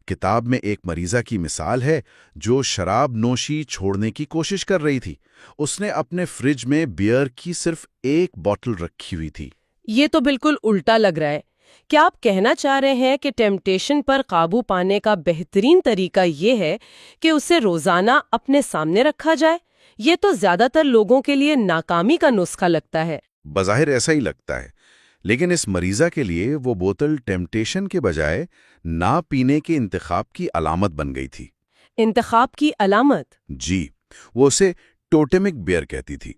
کتاب میں ایک مریضہ کی مثال ہے جو شراب نوشی چھوڑنے کی کوشش کر رہی تھی۔ اس نے اپنے فریج میں بیئر کی صرف ایک بوتل رکھی ہوئی تھی۔ یہ تو بالکل الٹا لگ رہا ہے۔ کیا آپ کہنا چاہ رہے ہیں کہ ٹیمپٹیشن پر قابو پانے کا بہترین طریقہ یہ ہے کہ اسے روزانہ اپنے سامنے رکھا جائے؟ یہ تو زیادہ تر لوگوں کے لیے ناکامی کا نسخہ لگتا ہے۔ بظاہر ایسا ہی لگتا ہے، لیکن اس مریضہ کے لیے وہ بوتل ٹیمپٹیشن کے بجائے نہ پینے کے انتخاب کی علامت بن گئی تھی۔ انتخاب کی علامت؟ جی، وہ اسے ٹوٹمک بیئر کہتی تھی۔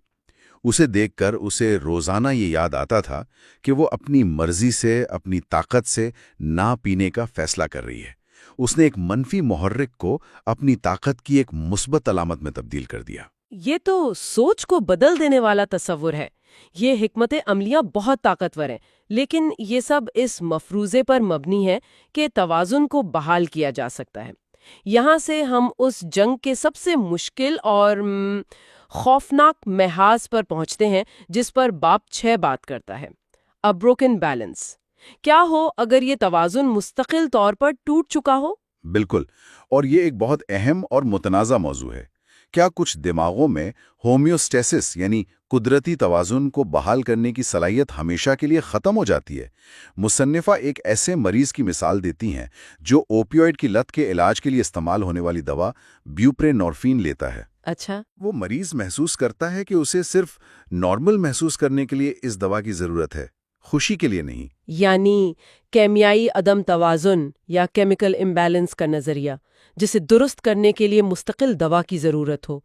اسے دیکھ کر اسے روزانہ یہ یاد آتا تھا کہ وہ اپنی مرضی سے، اپنی طاقت سے نہ پینے کا فیصلہ کر رہی ہے۔ اس نے ایک منفی محرک کو اپنی طاقت کی ایک مثبت علامت میں تبدیل کر دیا۔ یہ تو سوچ کو بدل دینے والا تصور ہے۔ یہ حکمت عملیاں بہت طاقتور ہیں، لیکن یہ سب اس مفروضے پر مبنی ہے کہ توازن کو بحال کیا جا سکتا ہے۔ یہاں سے ہم اس جنگ کے سب سے مشکل اور خوفناک محاذ پر پہنچتے ہیں جس پر باب 6 بات کرتا ہے، اے بروکن بیلنس۔ کیا ہو اگر یہ توازن مستقل طور پر ٹوٹ چکا ہو؟ بالکل، اور یہ ایک بہت اہم اور متنازع موضوع ہے۔ کیا کچھ دماغوں میں ہومیوسٹیسس یعنی قدرتی توازن کو بحال کرنے کی صلاحیت ہمیشہ کے لیے ختم ہو جاتی ہے؟ مصنفہ ایک ایسے مریض کی مثال دیتی ہیں جو اوپیوئڈ کی لت کے علاج کے لیے استعمال ہونے والی دوا بیوپرینورفین لیتا ہے۔ اچھا، وہ مریض محسوس کرتا ہے کہ اسے صرف نارمل محسوس کرنے کے لیے اس دوا کی ضرورت ہے، خوشی کے لیے نہیں۔ یعنی کیمیائی عدم توازن یا کیمیکل امبیلنس کا نظریہ جسے درست کرنے کے لیے مستقل دوا کی ضرورت ہو۔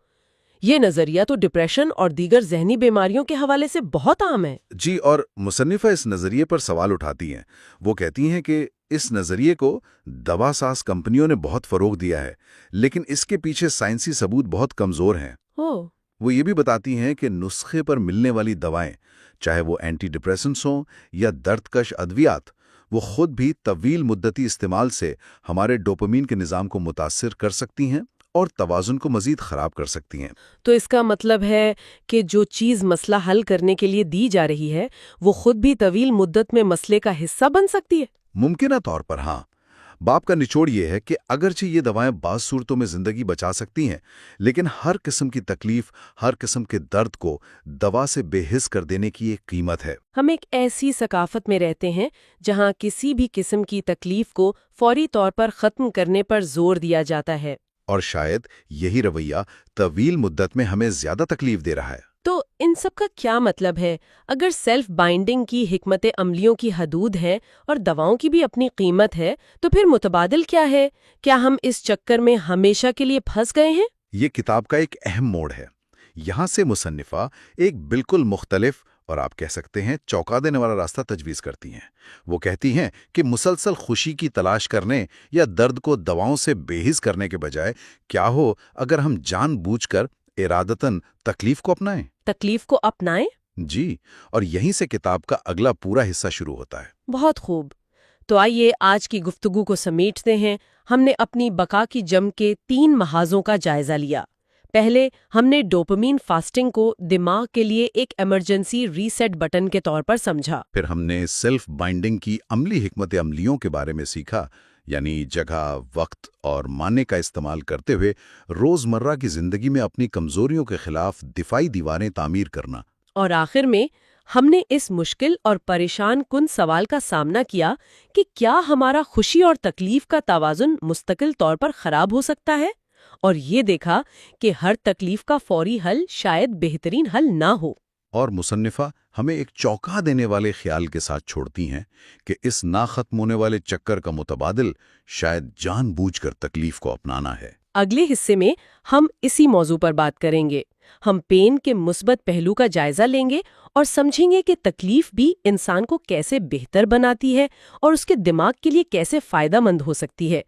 یہ نظریہ تو ڈپریشن اور دیگر ذہنی بیماریوں کے حوالے سے بہت عام ہے۔ جی، اور مصنفہ اس نظریے پر سوال اٹھاتی ہیں۔ وہ کہتی ہیں کہ اس نظریے کو دوا ساز کمپنیوں نے بہت فروغ دیا ہے، لیکن اس کے پیچھے سائنسی ثبوت بہت کمزور ہیں۔ وہ یہ بھی بتاتی ہیں کہ نسخے پر ملنے والی دوائیں، چاہے وہ اینٹی ڈپریسنٹس ہوں یا درد کش ادویات، وہ خود بھی طویل مدتی استعمال سے ہمارے ڈوپامین کے نظام کو متاثر کر سکتی ہیں اور توازن کو مزید خراب کر سکتی ہیں۔ تو اس کا مطلب ہے کہ جو چیز مسئلہ حل کرنے کے لیے دی جا رہی ہے وہ خود بھی طویل مدت میں مسئلے کا حصہ بن سکتی ہے۔ ممکنہ طور پر ہاں۔ باپ کا نچوڑ یہ ہے کہ اگرچہ یہ دوائیں بعض صورتوں میں زندگی بچا سکتی ہیں، لیکن ہر قسم کی تکلیف، ہر قسم کے درد کو دوا سے بے حس کر دینے کی ایک قیمت ہے۔ ہم ایک ایسی ثقافت میں رہتے ہیں جہاں کسی بھی قسم کی تکلیف کو فوری طور پر ختم کرنے پر زور دیا جاتا ہے۔ اور شاید یہی رویہ طویل مدت میں ہمیں زیادہ تکلیف دے رہا ہے۔ تو ان سب کا کیا مطلب ہے؟ اگر سیلف بائنڈنگ کی حکمت عملیوں کی حدود ہیں اور دواؤں کی بھی اپنی قیمت ہے، تو پھر متبادل کیا ہے؟ کیا ہم اس چکر میں ہمیشہ کے لیے پھنس گئے ہیں؟ یہ کتاب کا ایک اہم موڑ ہے۔ یہاں سے مصنفہ ایک بالکل مختلف اور آپ کہہ سکتے ہیں چونکا دینے والا راستہ تجویز کرتی ہیں۔ وہ کہتی ہیں کہ مسلسل خوشی کی تلاش کرنے یا درد کو دواؤں سے بے حس کرنے کے بجائے کیا ہو اگر ہم جان بوجھ کر ارادتاً تکلیف کو اپنائیں۔ تکلیف کو اپنائیں؟ جی، اور یہیں سے کتاب کا اگلا پورا حصہ شروع ہوتا ہے۔ بہت خوب۔ تو آئیے آج کی گفتگو کو سمیٹتے ہیں۔ ہم نے اپنی بقا کی جنگ کے 3 محاذوں کا جائزہ لیا۔ پہلے ہم نے ڈوپامین فاسٹنگ کو دماغ کے لیے ایک ایمرجنسی ریسیٹ بٹن کے طور پر سمجھا۔ پھر ہم نے سیلف بائنڈنگ کی عملی حکمت عملیوں کے بارے میں سیکھا، یعنی جگہ، وقت اور معنی کا استعمال کرتے ہوئے روزمرہ کی زندگی میں اپنی کمزوریوں کے خلاف دفاعی دیواریں تعمیر کرنا۔ اور آخر میں ہم نے اس مشکل اور پریشان کن سوال کا سامنا کیا کہ کیا ہمارا خوشی اور تکلیف کا توازن مستقل طور پر خراب ہو سکتا ہے، اور یہ دیکھا کہ ہر تکلیف کا فوری حل شاید بہترین حل نہ ہو۔ اور مصنفہ ہمیں ایک چونکا دینے والے خیال کے ساتھ چھوڑتی ہیں کہ اس نہ ختم ہونے والے چکر کا متبادل شاید جان بوجھ کر تکلیف کو اپنانا ہے۔ اگلے حصے میں ہم اسی موضوع پر بات کریں گے۔ ہم پین کے مثبت پہلو کا جائزہ لیں گے اور سمجھیں گے کہ تکلیف بھی انسان کو کیسے بہتر بناتی ہے اور اس کے دماغ کے لیے کیسے فائدہ مند ہو سکتی ہے۔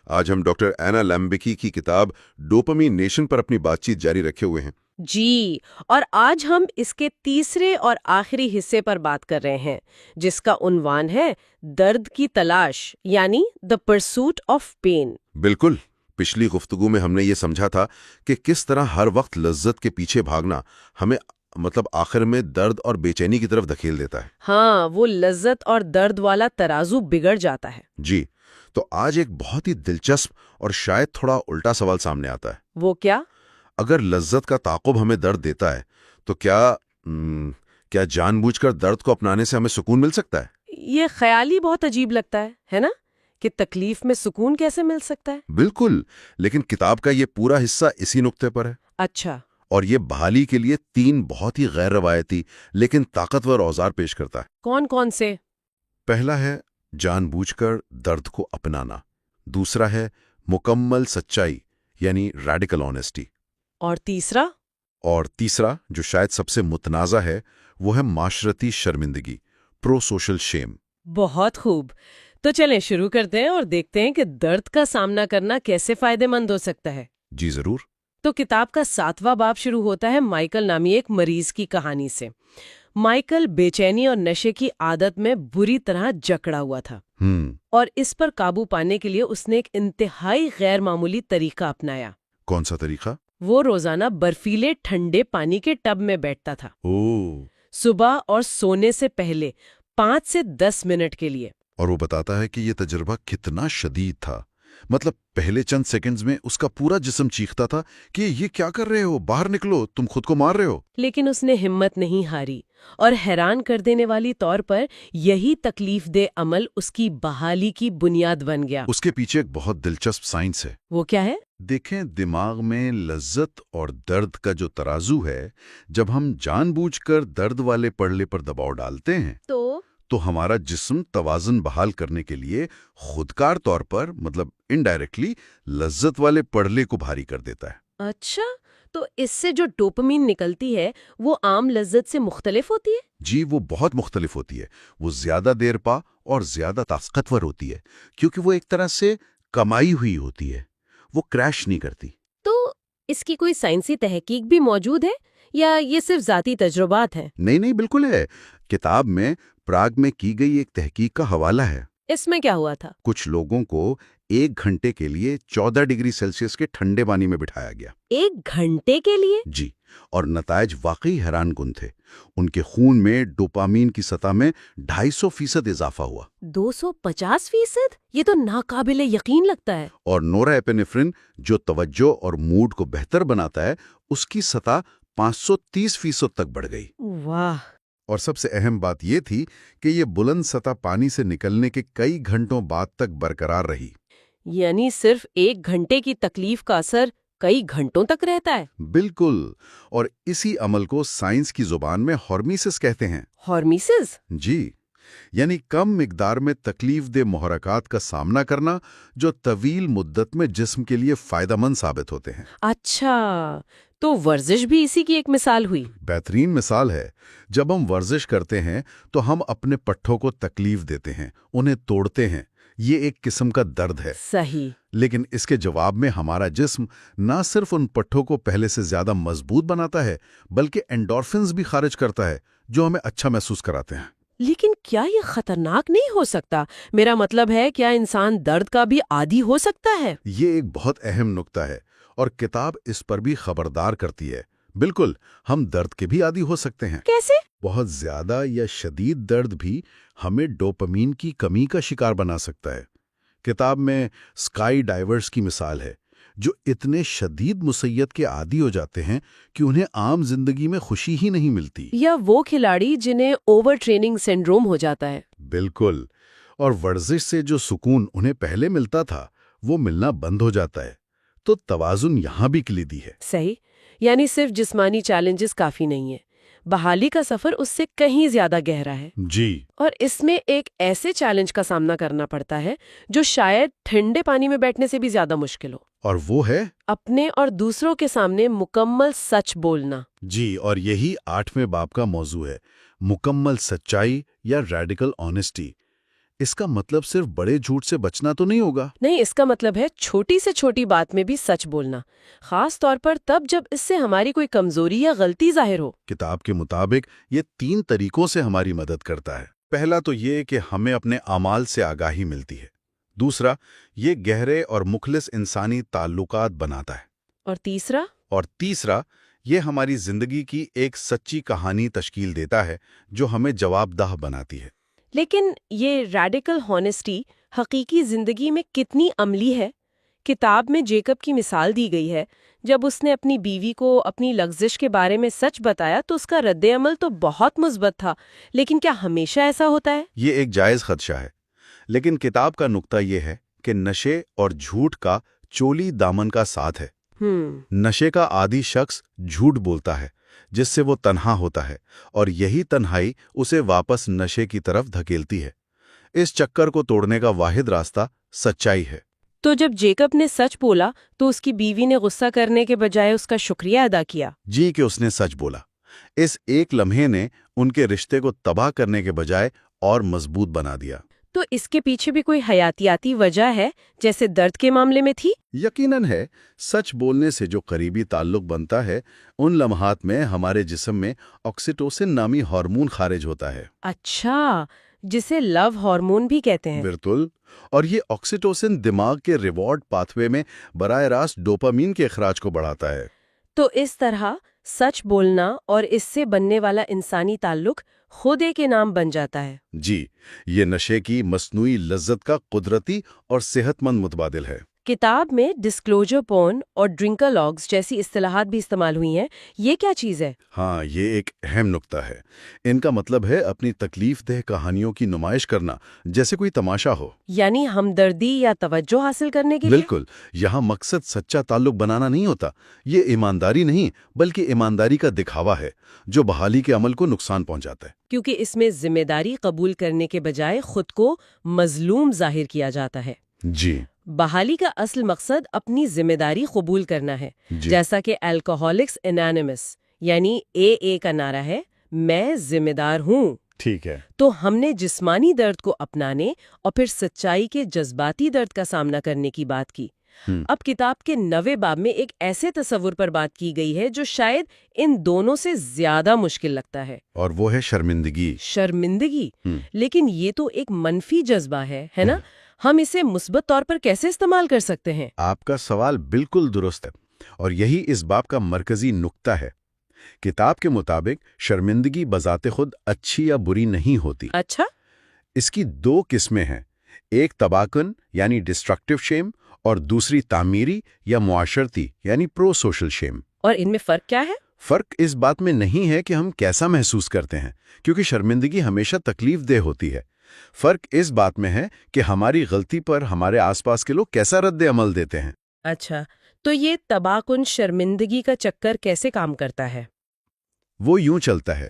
آج ہم ڈاکٹر اینا لیمبکی کی کتاب ڈوپامین نیشن پر اپنی بات چیت جاری رکھے ہوئے ہیں۔ جی، اور آج ہم اس کے تیسرے اور آخری حصے پر بات کر رہے ہیں، جس کا عنوان ہے درد کی تلاش، یعنی دا پرسوٹ آف پین۔ بالکل، پچھلی گفتگو میں ہم نے یہ سمجھا تھا کہ کس طرح ہر وقت لذت کے پیچھے بھاگنا ہمیں آخر میں درد اور بے چینی کی طرف دھکیل دیتا ہے۔ ہاں، وہ لذت اور درد والا ترازو بگڑ جاتا ہے۔ جی، تو آج ایک بہت ہی دلچسپ اور شاید تھوڑا الٹا سوال سامنے آتا ہے۔ وہ کیا؟ اگر لذت کا تعاقب ہمیں درد دیتا ہے تو کیا جان بوجھ کر درد کو اپنانے سے ہمیں سکون مل سکتا ہے؟ یہ خیال ہی بہت عجیب لگتا ہے نا؟ کہ تکلیف میں سکون کیسے مل سکتا ہے؟ بالکل، لیکن کتاب کا یہ پورا حصہ اسی نقطے پر ہے۔ اچھا۔ اور یہ بحالی کے لیے 3 بہت ہی غیر روایتی لیکن طاقتور اوزار پیش کرتا ہے۔ کون کون سے؟ پہلا ہے جان بوجھ کر درد کو اپنانا، دوسرا ہے مکمل سچائی یعنی ریڈیکل آنیسٹی، اور تیسرا جو شاید سب سے متنازع ہے وہ ہے معاشرتی شرمندگی، پرو سوشل شیم۔ بہت خوب، تو چلیں شروع کرتے ہیں اور دیکھتے ہیں کہ درد کا سامنا کرنا کیسے فائدہ مند ہو سکتا ہے۔ جی ضرور۔ تو کتاب کا 7واں باب شروع ہوتا ہے مائیکل نامی ایک مریض کی کہانی سے۔ مائیکل بے چینی اور نشے کی عادت میں بری طرح جکڑا ہوا تھا، اور اس پر قابو پانے کے لیے اس نے ایک انتہائی غیر معمولی طریقہ اپنایا۔ کون سا طریقہ؟ وہ روزانہ برفیلے ٹھنڈے پانی کے ٹب میں بیٹھتا تھا، صبح اور سونے سے پہلے 5 سے 10 منٹ کے لیے۔ اور وہ بتاتا ہے کہ یہ تجربہ کتنا شدید تھا، مطلب پہلے چند سیکنڈز میں اس کا پورا جسم چیختا تھا کہ یہ کیا کر رہے ہو، باہر نکلو، تم خود کو مار رہے ہو۔ لیکن اس نے ہمت نہیں ہاری، اور حیران کر دینے والی طور پر یہی تکلیف دہ عمل اس کی بحالی کی بنیاد بن گیا۔ اس کے پیچھے ایک بہت دلچسپ سائنس ہے۔ وہ کیا ہے؟ دیکھیں، دماغ میں لذت اور درد کا جو ترازو ہے، جب ہم جان بوجھ کر درد والے پڑلے پر دباؤ ڈالتے ہیں تو ہمارا جسم توازن بحال کرنے کے لیے خودکار طور پر انڈائریکٹلی لذت والے پڑلے کو بھاری کر دیتا ہے۔ اچھا، تو اس سے جو ڈوپامین نکلتی ہے وہ عام لذت سے مختلف ہوتی ہے؟ جی، وہ بہت مختلف ہوتی ہے۔ وہ زیادہ دیر پا اور زیادہ طاقتور ہوتی ہے، کیونکہ وہ ایک طرح سے کمائی ہوئی ہوتی ہے، وہ کریش نہیں کرتی۔ تو اس کی کوئی سائنسی تحقیق بھی موجود ہے یا یہ صرف ذاتی تجربات ہیں؟ نہیں، بالکل ہے۔ کتاب میں پراگ میں کی گئی ایک تحقیق کا حوالہ ہے۔ اس میں کیا ہوا تھا؟ کچھ لوگوں کو 1 گھنٹے کے لیے 14 ڈگری سیلسیس کے ٹھنڈے پانی میں بٹھایا گیا۔ 1 گھنٹے کے لیے؟ جی، اور نتائج واقعی حیران کن تھے۔ ان کے خون میں ڈوپامین کی سطح میں 250% اضافہ ہوا۔ 250%؟ یہ تو ناقابل یقین لگتا ہے۔ اور نورا ایپینیفرین، جو توجہ اور موڈ کو بہتر بناتا ہے، اس کی سطح 530% تک بڑھ گئی۔ واہ! اور سب سے اہم بات یہ تھی کہ یہ بلند سطح پانی سے نکلنے کے کئی گھنٹوں بعد تک برقرار رہی۔ یعنی صرف 1 گھنٹے کی تکلیف کا اثر کئی گھنٹوں تک رہتا ہے؟ بالکل، اور اسی عمل کو سائنس کی زبان میں ہارمیسس کہتے ہیں۔ ہارمیسس؟ جی، یعنی کم مقدار میں تکلیف دہ محرکات کا سامنا کرنا جو طویل مدت میں جسم کے لیے فائدہ مند ثابت ہوتے ہیں۔ اچھا، تو ورزش بھی اسی کی ایک مثال ہوئی؟ بہترین مثال ہے۔ جب ہم ورزش کرتے ہیں تو ہم اپنے پٹھوں کو تکلیف دیتے ہیں، انہیں توڑتے ہیں۔ یہ ایک قسم کا درد ہے۔ صحیح۔ لیکن اس کے جواب میں ہمارا جسم نہ صرف ان پٹھوں کو پہلے سے زیادہ مضبوط بناتا ہے بلکہ اینڈورفنز بھی خارج کرتا ہے جو ہمیں اچھا محسوس کراتے ہیں۔ لیکن کیا یہ خطرناک نہیں ہو سکتا؟ میرا مطلب ہے، کیا انسان درد کا بھی عادی ہو سکتا ہے؟ یہ ایک بہت اہم نکتہ ہے اور کتاب اس پر بھی خبردار کرتی ہے۔ بالکل، ہم درد کے بھی عادی ہو سکتے ہیں۔ کیسے؟ بہت زیادہ یا شدید درد بھی ہمیں ڈوپامین کی کمی کا شکار بنا سکتا ہے۔ کتاب میں اسکائی ڈائیورز کی مثال ہے۔ جو اتنے شدید مسیت کے عادی ہو جاتے ہیں کہ انہیں عام زندگی میں خوشی ہی نہیں ملتی۔ یا وہ کھلاڑی جنہیں اوور ٹریننگ سنڈروم ہو جاتا ہے۔ بالکل، اور ورزش سے جو سکون انہیں پہلے ملتا تھا وہ ملنا بند ہو جاتا ہے۔ تو توازن یہاں بھی کلیدی ہے۔ صحیح، یعنی صرف جسمانی چیلنجز کافی نہیں ہیں، بحالی کا سفر اس سے کہیں زیادہ گہرا ہے۔ جی، اور اس میں ایک ایسے چیلنج کا سامنا کرنا پڑتا ہے جو شاید ٹھنڈے پانی میں بیٹھنے سے بھی زیادہ مشکل ہو، اور وہ ہے اپنے اور دوسروں کے سامنے مکمل سچ بولنا۔ جی، اور یہی 8ویں باب کا موضوع ہے، مکمل سچائی یا ریڈیکل آنیسٹی۔ اس کا مطلب صرف بڑے جھوٹ سے بچنا تو نہیں ہوگا۔ نہیں، اس کا مطلب ہے چھوٹی سے چھوٹی بات میں بھی سچ بولنا، خاص طور پر تب جب اس سے ہماری کوئی کمزوری یا غلطی ظاہر ہو۔ کتاب کے مطابق یہ 3 طریقوں سے ہماری مدد کرتا ہے۔ پہلا تو یہ کہ ہمیں اپنے اعمال سے آگاہی ملتی ہے۔ دوسرا، یہ گہرے اور مخلص انسانی تعلقات بناتا ہے۔ اور تیسرا، یہ ہماری زندگی کی ایک سچی کہانی تشکیل دیتا ہے جو ہمیں جواب دہ بناتی ہے۔ لیکن یہ ریڈیکل ہانیسٹی حقیقی زندگی میں کتنی عملی ہے؟ کتاب میں جیکب کی مثال دی گئی ہے، جب اس نے اپنی بیوی کو اپنی لغزش کے بارے میں سچ بتایا تو اس کا رد عمل تو بہت مثبت تھا، لیکن کیا ہمیشہ ایسا ہوتا ہے؟ یہ ایک جائز خدشہ ہے، لیکن کتاب کا نقطہ یہ ہے کہ نشے اور جھوٹ کا چولی دامن کا ساتھ ہے۔ نشے کا عادی شخص جھوٹ بولتا ہے جس سے وہ تنہا ہوتا ہے، اور یہی تنہائی اسے واپس نشے کی طرف دھکیلتی ہے۔ اس چکر کو توڑنے کا واحد راستہ سچائی ہے۔ تو جب جیکب نے سچ بولا تو اس کی بیوی نے غصہ کرنے کے بجائے اس کا شکریہ ادا کیا۔ جی، کہ اس نے سچ بولا۔ اس ایک لمحے نے ان کے رشتے کو تباہ کرنے کے بجائے اور مضبوط بنا دیا۔ تو اس کے پیچھے بھی کوئی حیاتیاتی وجہ ہے، جیسے درد کے معاملے میں تھی؟ یقیناً ہے، سچ بولنے سے جو قریبی تعلق بنتا ہے، ان لمحات میں ہمارے جسم میں آکسیٹوسن نامی ہارمون خارج ہوتا ہے۔ اچھا، جسے لو ہارمون بھی کہتے ہیں۔ بالکل، اور یہ آکسیٹوسن دماغ کے ریوارڈ پاتھ وے میں براہ راست ڈوپامین کے اخراج کو بڑھاتا ہے۔ تو اس طرح سچ بولنا اور اس سے بننے والا انسانی تعلق خود ایک انعام بن جاتا ہے۔ جی، یہ نشے کی مصنوعی لذت کا قدرتی اور صحت مند متبادل ہے۔ کتاب میں ڈسکلوجر پورن اور ڈرنکالاگز جیسی اصطلاحات بھی استعمال ہوئی ہیں، یہ کیا چیز ہے؟ ہاں، یہ ایک اہم نقطہ ہے۔ ان کا مطلب ہے اپنی تکلیف دہ کہانیوں کی نمائش کرنا، جیسے کوئی تماشا ہو۔ یعنی ہمدردی یا توجہ حاصل کرنے کے لیے؟ بالکل، یہاں مقصد سچا تعلق بنانا نہیں ہوتا۔ یہ ایمانداری نہیں، بلکہ ایمانداری کا دکھاوا ہے جو بحالی کے عمل کو نقصان پہنچاتا ہے۔ کیونکہ اس میں ذمہ داری قبول کرنے کے بجائے خود کو مظلوم ظاہر کیا جاتا ہے۔ جی، بحالی کا اصل مقصد اپنی ذمہ داری قبول کرنا ہے، جی، جیسا کہ الکوہولکس انانیمس یعنی اے کا نعرہ ہے، میں ذمہ دار ہوں۔ ٹھیک ہے۔ تو ہم نے جسمانی درد کو اپنانے اور پھر سچائی کے جذباتی درد کا سامنا کرنے کی بات کی۔ اب کتاب کے 9ویں باب میں ایک ایسے تصور پر بات کی گئی ہے جو شاید ان دونوں سے زیادہ مشکل لگتا ہے، اور وہ ہے شرمندگی۔ شرمندگی۔ لیکن یہ تو ایک منفی جذبہ ہے نا؟ ہم اسے مثبت طور پر کیسے استعمال کر سکتے ہیں؟ آپ کا سوال بالکل درست ہے، اور یہی اس باب کا مرکزی نقطہ ہے۔ کتاب کے مطابق شرمندگی بذات خود اچھی یا بری نہیں ہوتی۔ اچھا؟ اس کی 2 قسمیں ہیں، ایک تباکن یعنی ڈسٹرکٹیو شیم، اور دوسری تعمیری یا معاشرتی یعنی پرو سوشل شیم۔ اور ان میں فرق کیا ہے؟ فرق اس بات میں نہیں ہے کہ ہم کیسا محسوس کرتے ہیں، کیونکہ شرمندگی ہمیشہ تکلیف دہ ہوتی ہے۔ فرق اس بات میں ہے کہ ہماری غلطی پر ہمارے آس پاس کے لوگ کیسا رد عمل دیتے ہیں۔ اچھا، تو یہ تباکن شرمندگی کا چکر کیسے کام کرتا ہے؟ وہ یوں چلتا ہے،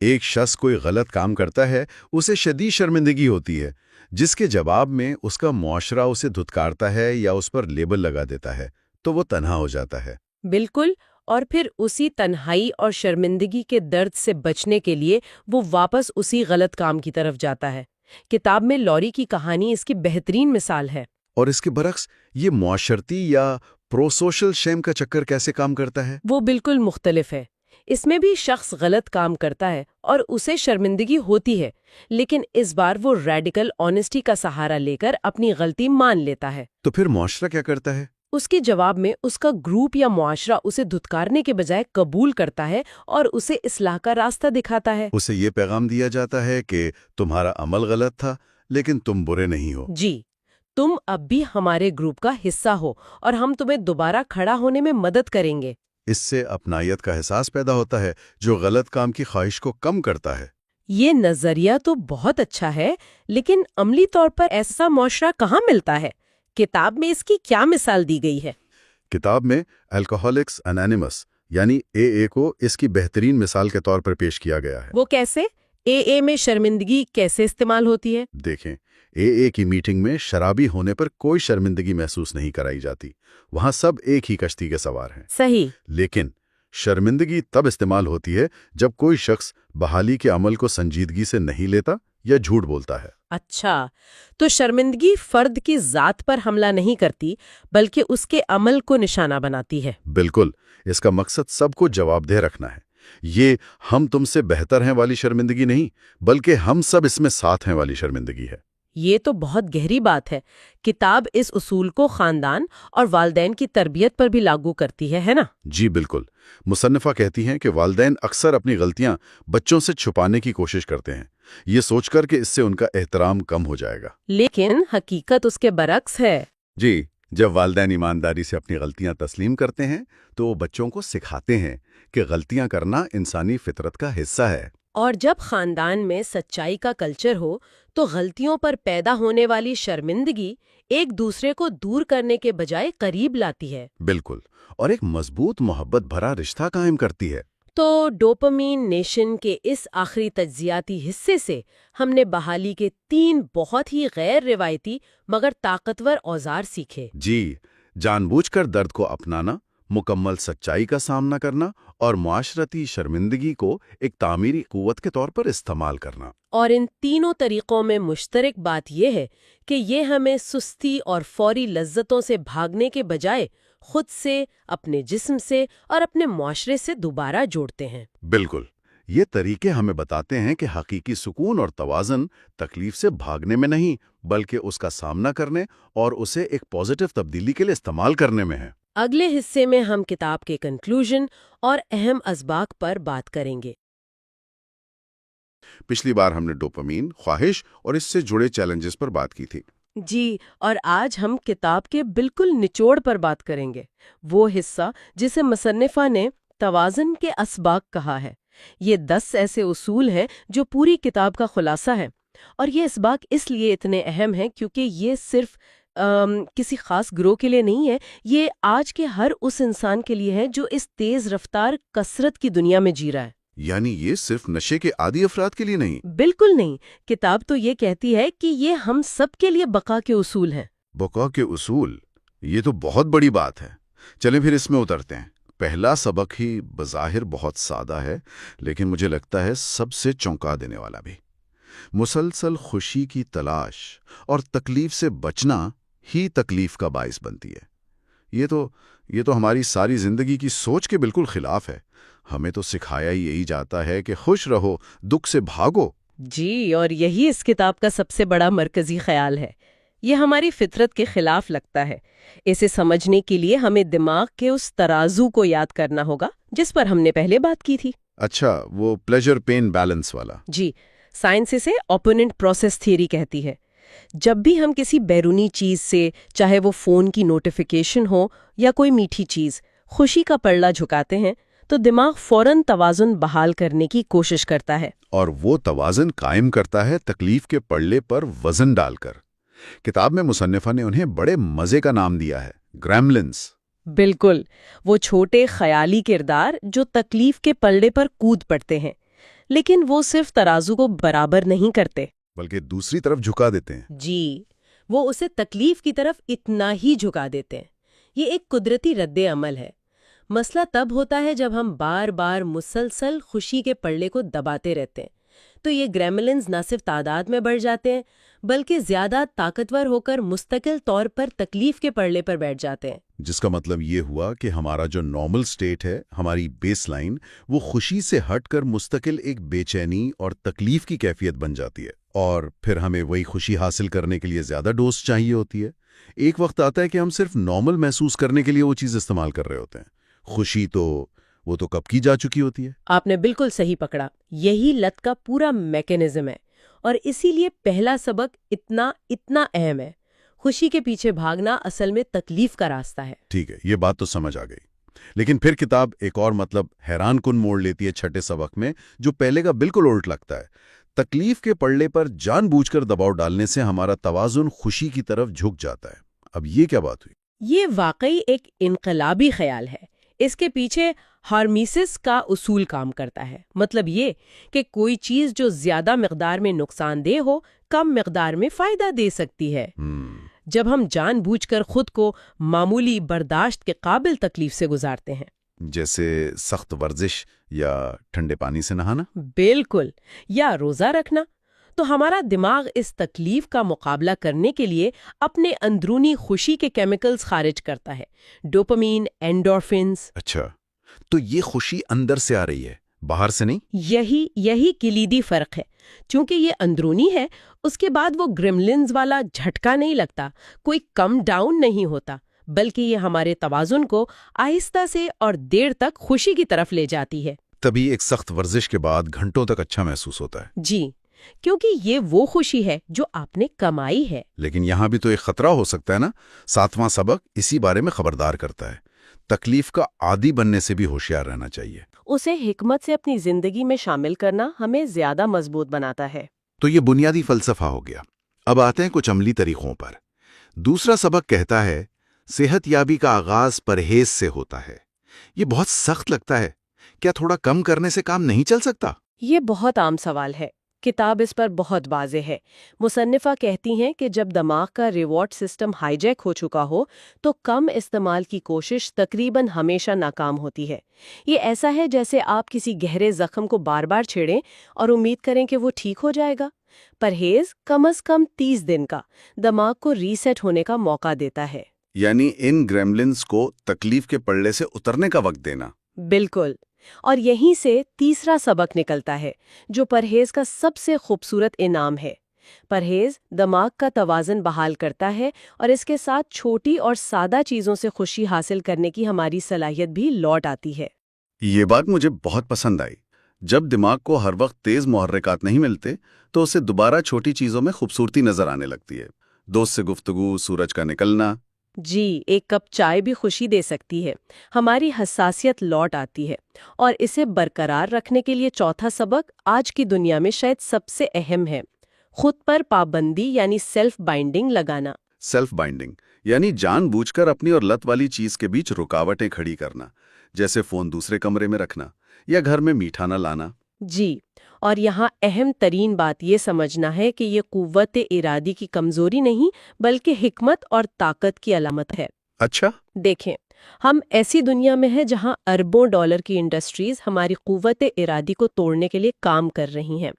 ایک شخص کوئی غلط کام کرتا ہے، اسے شدید شرمندگی ہوتی ہے، جس کے جواب میں اس کا معاشرہ اسے دھتکارتا ہے یا اس پر لیبل لگا دیتا ہے، تو وہ تنہا ہو جاتا ہے۔ بالکل، اور پھر اسی تنہائی اور شرمندگی کے درد سے بچنے کے لیے وہ واپس اسی غلط کام کی طرف جاتا ہے۔ کتاب میں لوری کی کہانی اس کی بہترین مثال ہے۔ اور اس کے برعکس یہ معاشرتی یا پرو سوشل شیم کا چکر کیسے کام کرتا ہے؟ وہ بالکل مختلف ہے۔ اس میں بھی شخص غلط کام کرتا ہے اور اسے شرمندگی ہوتی ہے، لیکن اس بار وہ ریڈیکل آنیسٹی کا سہارا لے کر اپنی غلطی مان لیتا ہے۔ تو پھر معاشرہ کیا کرتا ہے؟ اس کے جواب میں اس کا گروپ یا معاشرہ اسے دھتکارنے کے بجائے قبول کرتا ہے اور اسے اصلاح کا راستہ دکھاتا ہے۔ اسے یہ پیغام دیا جاتا ہے کہ تمہارا عمل غلط تھا، لیکن تم برے نہیں ہو۔ جی، تم اب بھی ہمارے گروپ کا حصہ ہو اور ہم تمہیں دوبارہ کھڑا ہونے میں مدد کریں گے۔ اس سے اپنائیت کا احساس پیدا ہوتا ہے جو غلط کام کی خواہش کو کم کرتا ہے۔ یہ نظریہ تو بہت اچھا ہے، لیکن عملی طور پر ایسا معاشرہ کہاں ملتا ہے؟ کتاب میں اس کی کیا مثال دی گئی ہے؟ کتاب میں الکوہولکس انانیمس یعنی اے کو اس کی بہترین مثال کے طور پر پیش کیا گیا ہے۔ وہ کیسے؟ اے میں شرمندگی کیسے استعمال ہوتی ہے؟ دیکھیں، اے کی میٹنگ میں شرابی ہونے پر کوئی شرمندگی محسوس نہیں کرائی جاتی، وہاں سب ایک ہی کشتی کے سوار ہیں۔ صحیح۔ لیکن شرمندگی تب استعمال ہوتی ہے جب کوئی شخص بحالی کے عمل کو سنجیدگی سے نہیں لیتا یا جھوٹ بولتا ہے۔ اچھا، تو شرمندگی فرد کی ذات پر حملہ نہیں کرتی بلکہ اس کے عمل کو نشانہ بناتی ہے۔ بالکل، اس کا مقصد سب کو جواب دہ رکھنا ہے۔ یہ ہم تم سے بہتر ہیں والی شرمندگی نہیں، بلکہ ہم سب اس میں ساتھ ہیں والی شرمندگی ہے۔ یہ تو بہت گہری بات ہے۔ کتاب اس اصول کو خاندان اور والدین کی تربیت پر بھی لاگو کرتی ہے نا؟ جی بالکل۔ مصنفہ کہتی ہیں کہ والدین اکثر اپنی غلطیاں بچوں سے چھپانے کی کوشش کرتے ہیں، یہ سوچ کر کہ اس سے ان کا احترام کم ہو جائے گا۔ لیکن حقیقت اس کے برعکس ہے۔ جی، جب والدین ایمانداری سے اپنی غلطیاں تسلیم کرتے ہیں تو وہ بچوں کو سکھاتے ہیں کہ غلطیاں کرنا انسانی فطرت کا حصہ ہے۔ اور جب خاندان میں سچائی کا کلچر ہو تو غلطیوں پر پیدا ہونے والی شرمندگی ایک دوسرے کو دور کرنے کے بجائے قریب لاتی ہے۔ بالکل، اور ایک مضبوط محبت بھرا رشتہ قائم کرتی ہے۔ تو ڈوپامین نیشن کے اس آخری تجزیاتی حصے سے ہم نے بحالی کے 3 بہت ہی غیر روایتی مگر طاقتور اوزار سیکھے۔ جی، جان بوجھ کر درد کو اپنانا، مکمل سچائی کا سامنا کرنا اور معاشرتی شرمندگی کو ایک تعمیری قوت کے طور پر استعمال کرنا۔ اور ان تینوں طریقوں میں مشترک بات یہ ہے کہ یہ ہمیں سستی اور فوری لذتوں سے بھاگنے کے بجائے خود سے، اپنے جسم سے اور اپنے معاشرے سے دوبارہ جوڑتے ہیں۔ بالکل، یہ طریقے ہمیں بتاتے ہیں کہ حقیقی سکون اور توازن تکلیف سے بھاگنے میں نہیں بلکہ اس کا سامنا کرنے اور اسے ایک پازیٹیو تبدیلی کے لیے استعمال کرنے میں ہے۔ اگلے حصے میں ہم کتاب کے کنکلوژن اور اہم اسباق پر بات کریں گے۔ پچھلی بار ہم نے ڈوپامین، خواہش اور اس سے جڑے چیلنجز پر بات کی تھی۔ جی، اور آج ہم کتاب کے بالکل نچوڑ پر بات کریں گے، وہ حصہ جسے مصنفہ نے توازن کے اسباق کہا ہے۔ یہ 10 ایسے اصول ہیں جو پوری کتاب کا خلاصہ ہے، اور یہ اسباق اس لیے اتنے اہم ہیں کیونکہ یہ صرف کسی خاص گروہ کے لیے نہیں ہے، یہ آج کے ہر اس انسان کے لیے ہے جو اس تیز رفتار کثرت کی دنیا میں جی رہا ہے۔ یعنی یہ صرف نشے کے عادی افراد کے لیے نہیں؟ بالکل نہیں، کتاب تو یہ کہتی ہے کہ یہ ہم سب کے لیے بقا کے اصول ہیں۔ بقا کے اصول، یہ تو بہت بڑی بات ہے۔ چلیں پھر اس میں اترتے ہیں۔ پہلا سبق ہی بظاہر بہت سادہ ہے، لیکن مجھے لگتا ہے سب سے چونکا دینے والا بھی۔ مسلسل خوشی کی تلاش اور تکلیف سے بچنا ہی تکلیف کا باعث بنتی ہے۔ یہ تو ہماری ساری زندگی کی سوچ کے بالکل خلاف ہے۔ ہمیں تو سکھایا ہی یہی جاتا ہے کہ خوش رہو، دکھ سے بھاگو۔ جی، اور یہی اس کتاب کا سب سے بڑا مرکزی خیال ہے۔ یہ ہماری فطرت کے خلاف لگتا ہے۔ اسے سمجھنے کے لیے ہمیں دماغ کے اس ترازو کو یاد کرنا ہوگا جس پر ہم نے پہلے بات کی تھی۔ اچھا، وہ پلیجر پین بیلنس والا۔ جی، سائنس اسے اوپوننٹ پروسیس تھیوری کہتی ہے۔ جب بھی ہم کسی بیرونی چیز سے، چاہے وہ فون کی نوٹیفیکیشن ہو یا کوئی میٹھی چیز، خوشی کا پلڑا جھکاتے ہیں تو دماغ فوراً توازن بحال کرنے کی کوشش کرتا ہے، اور وہ توازن قائم کرتا ہے تکلیف کے پلڑے پر وزن ڈال کر۔ کتاب میں مصنفہ نے انہیں بڑے مزے کا نام دیا ہے، گریملنز۔ بالکل، وہ چھوٹے خیالی کردار جو تکلیف کے پلڑے پر کود پڑتے ہیں، لیکن وہ صرف ترازو کو برابر نہیں کرتے بلکہ دوسری طرف جھکا دیتے ہیں۔ جی، وہ اسے تکلیف کی طرف اتنا ہی جھکا دیتے ہیں۔ یہ ایک قدرتی رد عمل ہے۔ مسئلہ تب ہوتا ہے جب ہم بار بار مسلسل خوشی کے پلڑے کو دباتے رہتے ہیں، تو یہ گریملنز نہ صرف تعداد میں بڑھ جاتے ہیں بلکہ زیادہ طاقتور ہو کر مستقل طور پر تکلیف کے پلڑے پر بیٹھ جاتے ہیں۔ جس کا مطلب یہ ہوا کہ ہمارا جو نارمل سٹیٹ ہے، ہماری بیس لائن، وہ خوشی سے ہٹ کر مستقل ایک بے چینی اور تکلیف کی کیفیت بن جاتی ہے، اور پھر ہمیں وہی خوشی حاصل کرنے کے لیے زیادہ ڈوز چاہیے ہوتی ہے۔ ایک وقت آتا ہے کہ ہم صرف نارمل محسوس کرنے کے لیے وہ چیز استعمال کر رہے ہوتے ہیں، خوشی تو وہ تو کب کی جا چکی ہوتی ہے۔ آپ نے بالکل صحیح پکڑا، یہی لت کا پورا میکینزم ہے، اور اسی لیے پہلا سبق اتنا اہم ہے۔ خوشی کے پیچھے بھاگنا اصل میں تکلیف کا راستہ ہے۔ ٹھیک ہے، یہ بات تو سمجھ آ گئی۔ لیکن پھر کتاب ایک اور مطلب حیران کن موڑ لیتی ہے چھٹے سبق میں، جو پہلے کا بالکل الٹ لگتا ہے۔ تکلیف کے پلڑے پر جان بوجھ کر دباؤ ڈالنے سے ہمارا توازن خوشی کی طرف جھک جاتا ہے۔ اب یہ کیا بات ہوئی؟ یہ واقعی ایک انقلابی خیال ہے۔ اس کے پیچھے ہارمیسس کا اصول کام کرتا ہے۔ مطلب یہ کہ کوئی چیز جو زیادہ مقدار میں نقصان دہ ہو، کم مقدار میں فائدہ دے سکتی ہے۔ جب ہم جان بوجھ کر خود کو معمولی برداشت کے قابل تکلیف سے گزارتے ہیں، جیسے سخت ورزش یا ٹھنڈے پانی سے نہانا؟ بالکل، یا روزہ رکھنا، تو ہمارا دماغ اس تکلیف کا مقابلہ کرنے کے لیے اپنے اندرونی خوشی کے کیمیکلز خارج کرتا ہے، ڈوپامین، اینڈورفنز۔ اچھا، تو یہ خوشی اندر سے آ رہی ہے، باہر سے نہیں؟ یہی کلیدی فرق ہے۔ چونکہ یہ اندرونی ہے، اس کے بعد وہ گریملنز والا جھٹکا نہیں لگتا، کوئی کم ڈاؤن نہیں ہوتا، بلکہ یہ ہمارے توازن کو آہستہ سے اور دیر تک خوشی کی طرف لے جاتی ہے۔ تبھی ایک سخت ورزش کے بعد گھنٹوں تک اچھا محسوس ہوتا ہے۔ جی، کیونکہ یہ وہ خوشی ہے جو آپ نے کمائی ہے۔ لیکن یہاں بھی تو ایک خطرہ ہو سکتا ہے نا؟ 7واں سبق اسی بارے میں خبردار کرتا ہے۔ تکلیف کا عادی بننے سے بھی ہوشیار رہنا چاہیے۔ اسے حکمت سے اپنی زندگی میں شامل کرنا ہمیں زیادہ مضبوط بناتا ہے۔ تو یہ بنیادی فلسفہ ہو گیا۔ اب آتے ہیں کچھ عملی طریقوں پر۔ دوسرا سبق کہتا ہے صحت یابی کا آغاز پرہیز سے ہوتا ہے۔ یہ بہت سخت لگتا ہے۔ کیا تھوڑا کم کرنے سے کام نہیں چل سکتا؟ یہ بہت عام سوال ہے۔ کتاب اس پر بہت واضح ہے۔ مصنفہ کہتی ہیں کہ جب دماغ کا ریوارڈ سسٹم ہائی جیک ہو چکا ہو تو کم استعمال کی کوشش تقریباً ہمیشہ ناکام ہوتی ہے۔ یہ ایسا ہے جیسے آپ کسی گہرے زخم کو بار بار چھیڑیں اور امید کریں کہ وہ ٹھیک ہو جائے گا۔ پرہیز کم از کم 30 دن کا دماغ کو ریسیٹ ہونے کا موقع دیتا ہے۔ یعنی ان گریملنز کو تکلیف کے پلڑے سے اترنے کا وقت دینا۔ بالکل، اور یہیں سے تیسرا سبق نکلتا ہے جو پرہیز کا سب سے خوبصورت انعام ہے۔ پرہیز دماغ کا توازن بحال کرتا ہے اور اس کے ساتھ چھوٹی اور سادہ چیزوں سے خوشی حاصل کرنے کی ہماری صلاحیت بھی لوٹ آتی ہے۔ یہ بات مجھے بہت پسند آئی۔ جب دماغ کو ہر وقت تیز محرکات نہیں ملتے تو اسے دوبارہ چھوٹی چیزوں میں خوبصورتی نظر آنے لگتی ہے۔ دوست سے گفتگو، سورج کا نکلنا۔ جی، ایک کپ چائے بھی خوشی دے سکتی ہے۔ ہماری حساسیت لوٹ آتی ہے، اور اسے برقرار رکھنے کے لیے چوتھا سبق آج کی دنیا میں شاید سب سے اہم ہے، خود پر پابندی یعنی سیلف بائنڈنگ لگانا۔ سیلف بائنڈنگ یعنی جان بوجھ کر اپنی اور لت والی چیز کے بیچ رکاوٹیں کھڑی کرنا، جیسے فون دوسرے کمرے میں رکھنا یا گھر میں میٹھا نہ لانا۔ جی، اور یہاں اہم ترین بات یہ سمجھنا ہے کہ یہ قوت ارادی کی کمزوری نہیں بلکہ حکمت اور طاقت کی علامت ہے۔ اچھا، دیکھیں، ہم ایسی دنیا میں ہیں جہاں اربوں ڈالر کی انڈسٹریز ہماری قوت ارادی کو توڑنے کے لیے کام کر رہی ہیں،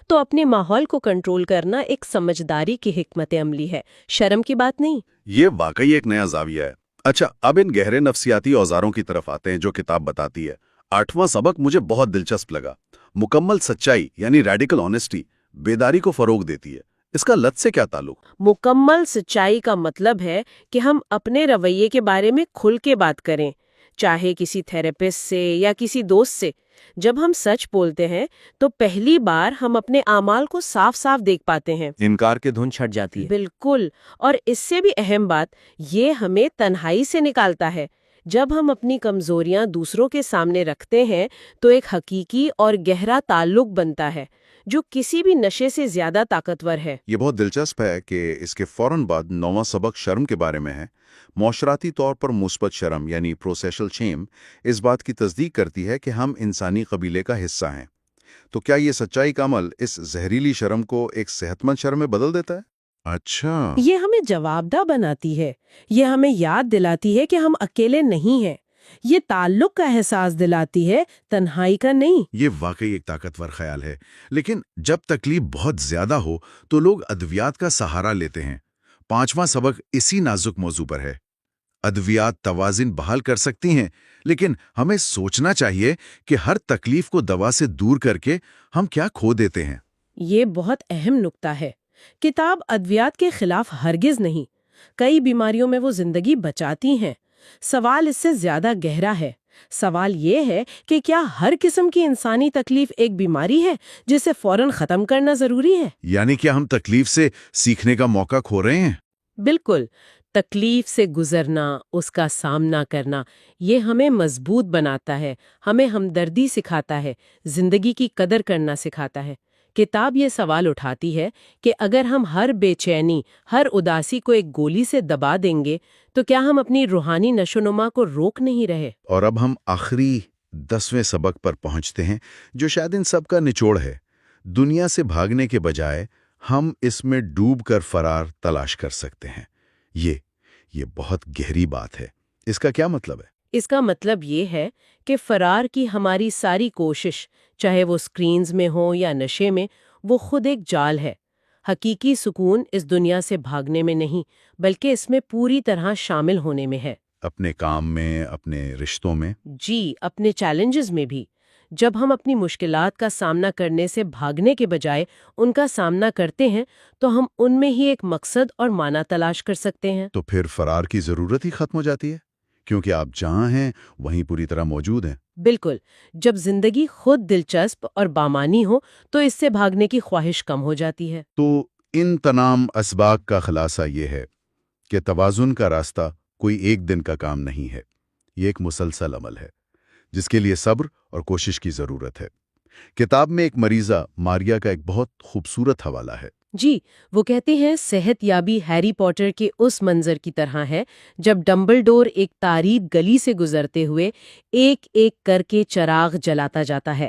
تو اپنے ماحول کو کنٹرول کرنا ایک سمجھداری کی حکمت عملی ہے، شرم کی بات نہیں۔ یہ واقعی ایک نیا زاویہ ہے۔ اچھا، اب ان گہرے نفسیاتی اوزاروں کی طرف آتے ہیں جو کتاب بتاتی ہے۔ 8واں سبق مجھے بہت دلچسپ لگا۔ مکمل سچائی یعنی ریڈیکل آنیسٹی بیداری کو فروغ دیتی ہے۔ اس کا لت سے کیا تعلق؟ مکمل سچائی کا مطلب ہے کہ ہم اپنے رویے کے بارے میں کھل کے بات کریں، چاہے کسی تھراپسٹ سے یا کسی دوست سے۔ جب ہم سچ بولتے ہیں تو پہلی بار ہم اپنے اعمال کو صاف صاف دیکھ پاتے ہیں، انکار کے دھن چھٹ جاتی ہے۔ بالکل، اور اس سے بھی اہم بات، یہ ہمیں تنہائی سے نکالتا ہے۔ جب ہم اپنی کمزوریاں دوسروں کے سامنے رکھتے ہیں تو ایک حقیقی اور گہرا تعلق بنتا ہے جو کسی بھی نشے سے زیادہ طاقتور ہے۔ یہ بہت دلچسپ ہے کہ اس کے فوراً بعد 9واں سبق شرم کے بارے میں ہے۔ معاشراتی طور پر مثبت شرم یعنی پروسیشل شیم اس بات کی تصدیق کرتی ہے کہ ہم انسانی قبیلے کا حصہ ہیں۔ تو کیا یہ سچائی کا عمل اس زہریلی شرم کو ایک صحت مند شرم میں بدل دیتا ہے؟ اچھا، یہ ہمیں جوابدہ بناتی ہے، یہ ہمیں یاد دلاتی ہے کہ ہم اکیلے نہیں ہیں، یہ تعلق کا احساس دلاتی ہے، تنہائی کا نہیں۔ یہ واقعی ایک طاقتور خیال ہے۔ لیکن جب تکلیف بہت زیادہ ہو تو لوگ ادویات کا سہارا لیتے ہیں۔ 5واں سبق اسی نازک موضوع پر ہے۔ ادویات توازن بحال کر سکتی ہیں، لیکن ہمیں سوچنا چاہیے کہ ہر تکلیف کو دوا سے دور کر کے ہم کیا کھو دیتے ہیں۔ یہ بہت اہم نکتہ ہے۔ کتاب ادویات کے خلاف ہرگز نہیں، کئی بیماریوں میں وہ زندگی بچاتی ہیں۔ سوال اس سے زیادہ گہرا ہے۔ سوال یہ ہے کہ کیا ہر قسم کی انسانی تکلیف ایک بیماری ہے جسے فوراً ختم کرنا ضروری ہے؟ یعنی کیا ہم تکلیف سے سیکھنے کا موقع کھو رہے ہیں؟ بالکل، تکلیف سے گزرنا، اس کا سامنا کرنا، یہ ہمیں مضبوط بناتا ہے، ہمیں ہمدردی سکھاتا ہے، زندگی کی قدر کرنا سکھاتا ہے۔ کتاب یہ سوال اٹھاتی ہے کہ اگر ہم ہر بے چینی، ہر اداسی کو ایک گولی سے دبا دیں گے تو کیا ہم اپنی روحانی نشوونما کو روک نہیں رہے؟ اور اب ہم آخری 10ویں سبق پر پہنچتے ہیں، جو شاید ان سب کا نچوڑ ہے۔ دنیا سے بھاگنے کے بجائے ہم اس میں ڈوب کر فرار تلاش کر سکتے ہیں۔ یہ بہت گہری بات ہے۔ اس کا کیا مطلب ہے؟ اس کا مطلب یہ ہے کہ فرار کی ہماری ساری کوشش، چاہے وہ سکرینز میں ہو یا نشے میں، وہ خود ایک جال ہے۔ حقیقی سکون اس دنیا سے بھاگنے میں نہیں، بلکہ اس میں پوری طرح شامل ہونے میں ہے۔ اپنے کام میں، اپنے رشتوں میں۔ جی، اپنے چیلنجز میں بھی۔ جب ہم اپنی مشکلات کا سامنا کرنے سے بھاگنے کے بجائے ان کا سامنا کرتے ہیں تو ہم ان میں ہی ایک مقصد اور معنی تلاش کر سکتے ہیں۔ تو پھر فرار کی ضرورت ہی ختم ہو جاتی ہے، کیونکہ آپ جہاں ہیں وہیں پوری طرح موجود ہیں۔ بالکل، جب زندگی خود دلچسپ اور بامانی ہو تو اس سے بھاگنے کی خواہش کم ہو جاتی ہے۔ تو ان تمام اسباق کا خلاصہ یہ ہے کہ توازن کا راستہ کوئی ایک دن کا کام نہیں ہے، یہ ایک مسلسل عمل ہے جس کے لیے صبر اور کوشش کی ضرورت ہے۔ کتاب میں ایک مریضہ ماریا کا ایک بہت خوبصورت حوالہ ہے۔ جی، وہ کہتے ہیں صحت یابی ہیری پوٹر کے اس منظر کی طرح ہے جب ڈمبلڈور ایک تاریک گلی سے گزرتے ہوئے ایک ایک کر کے چراغ جلاتا جاتا ہے۔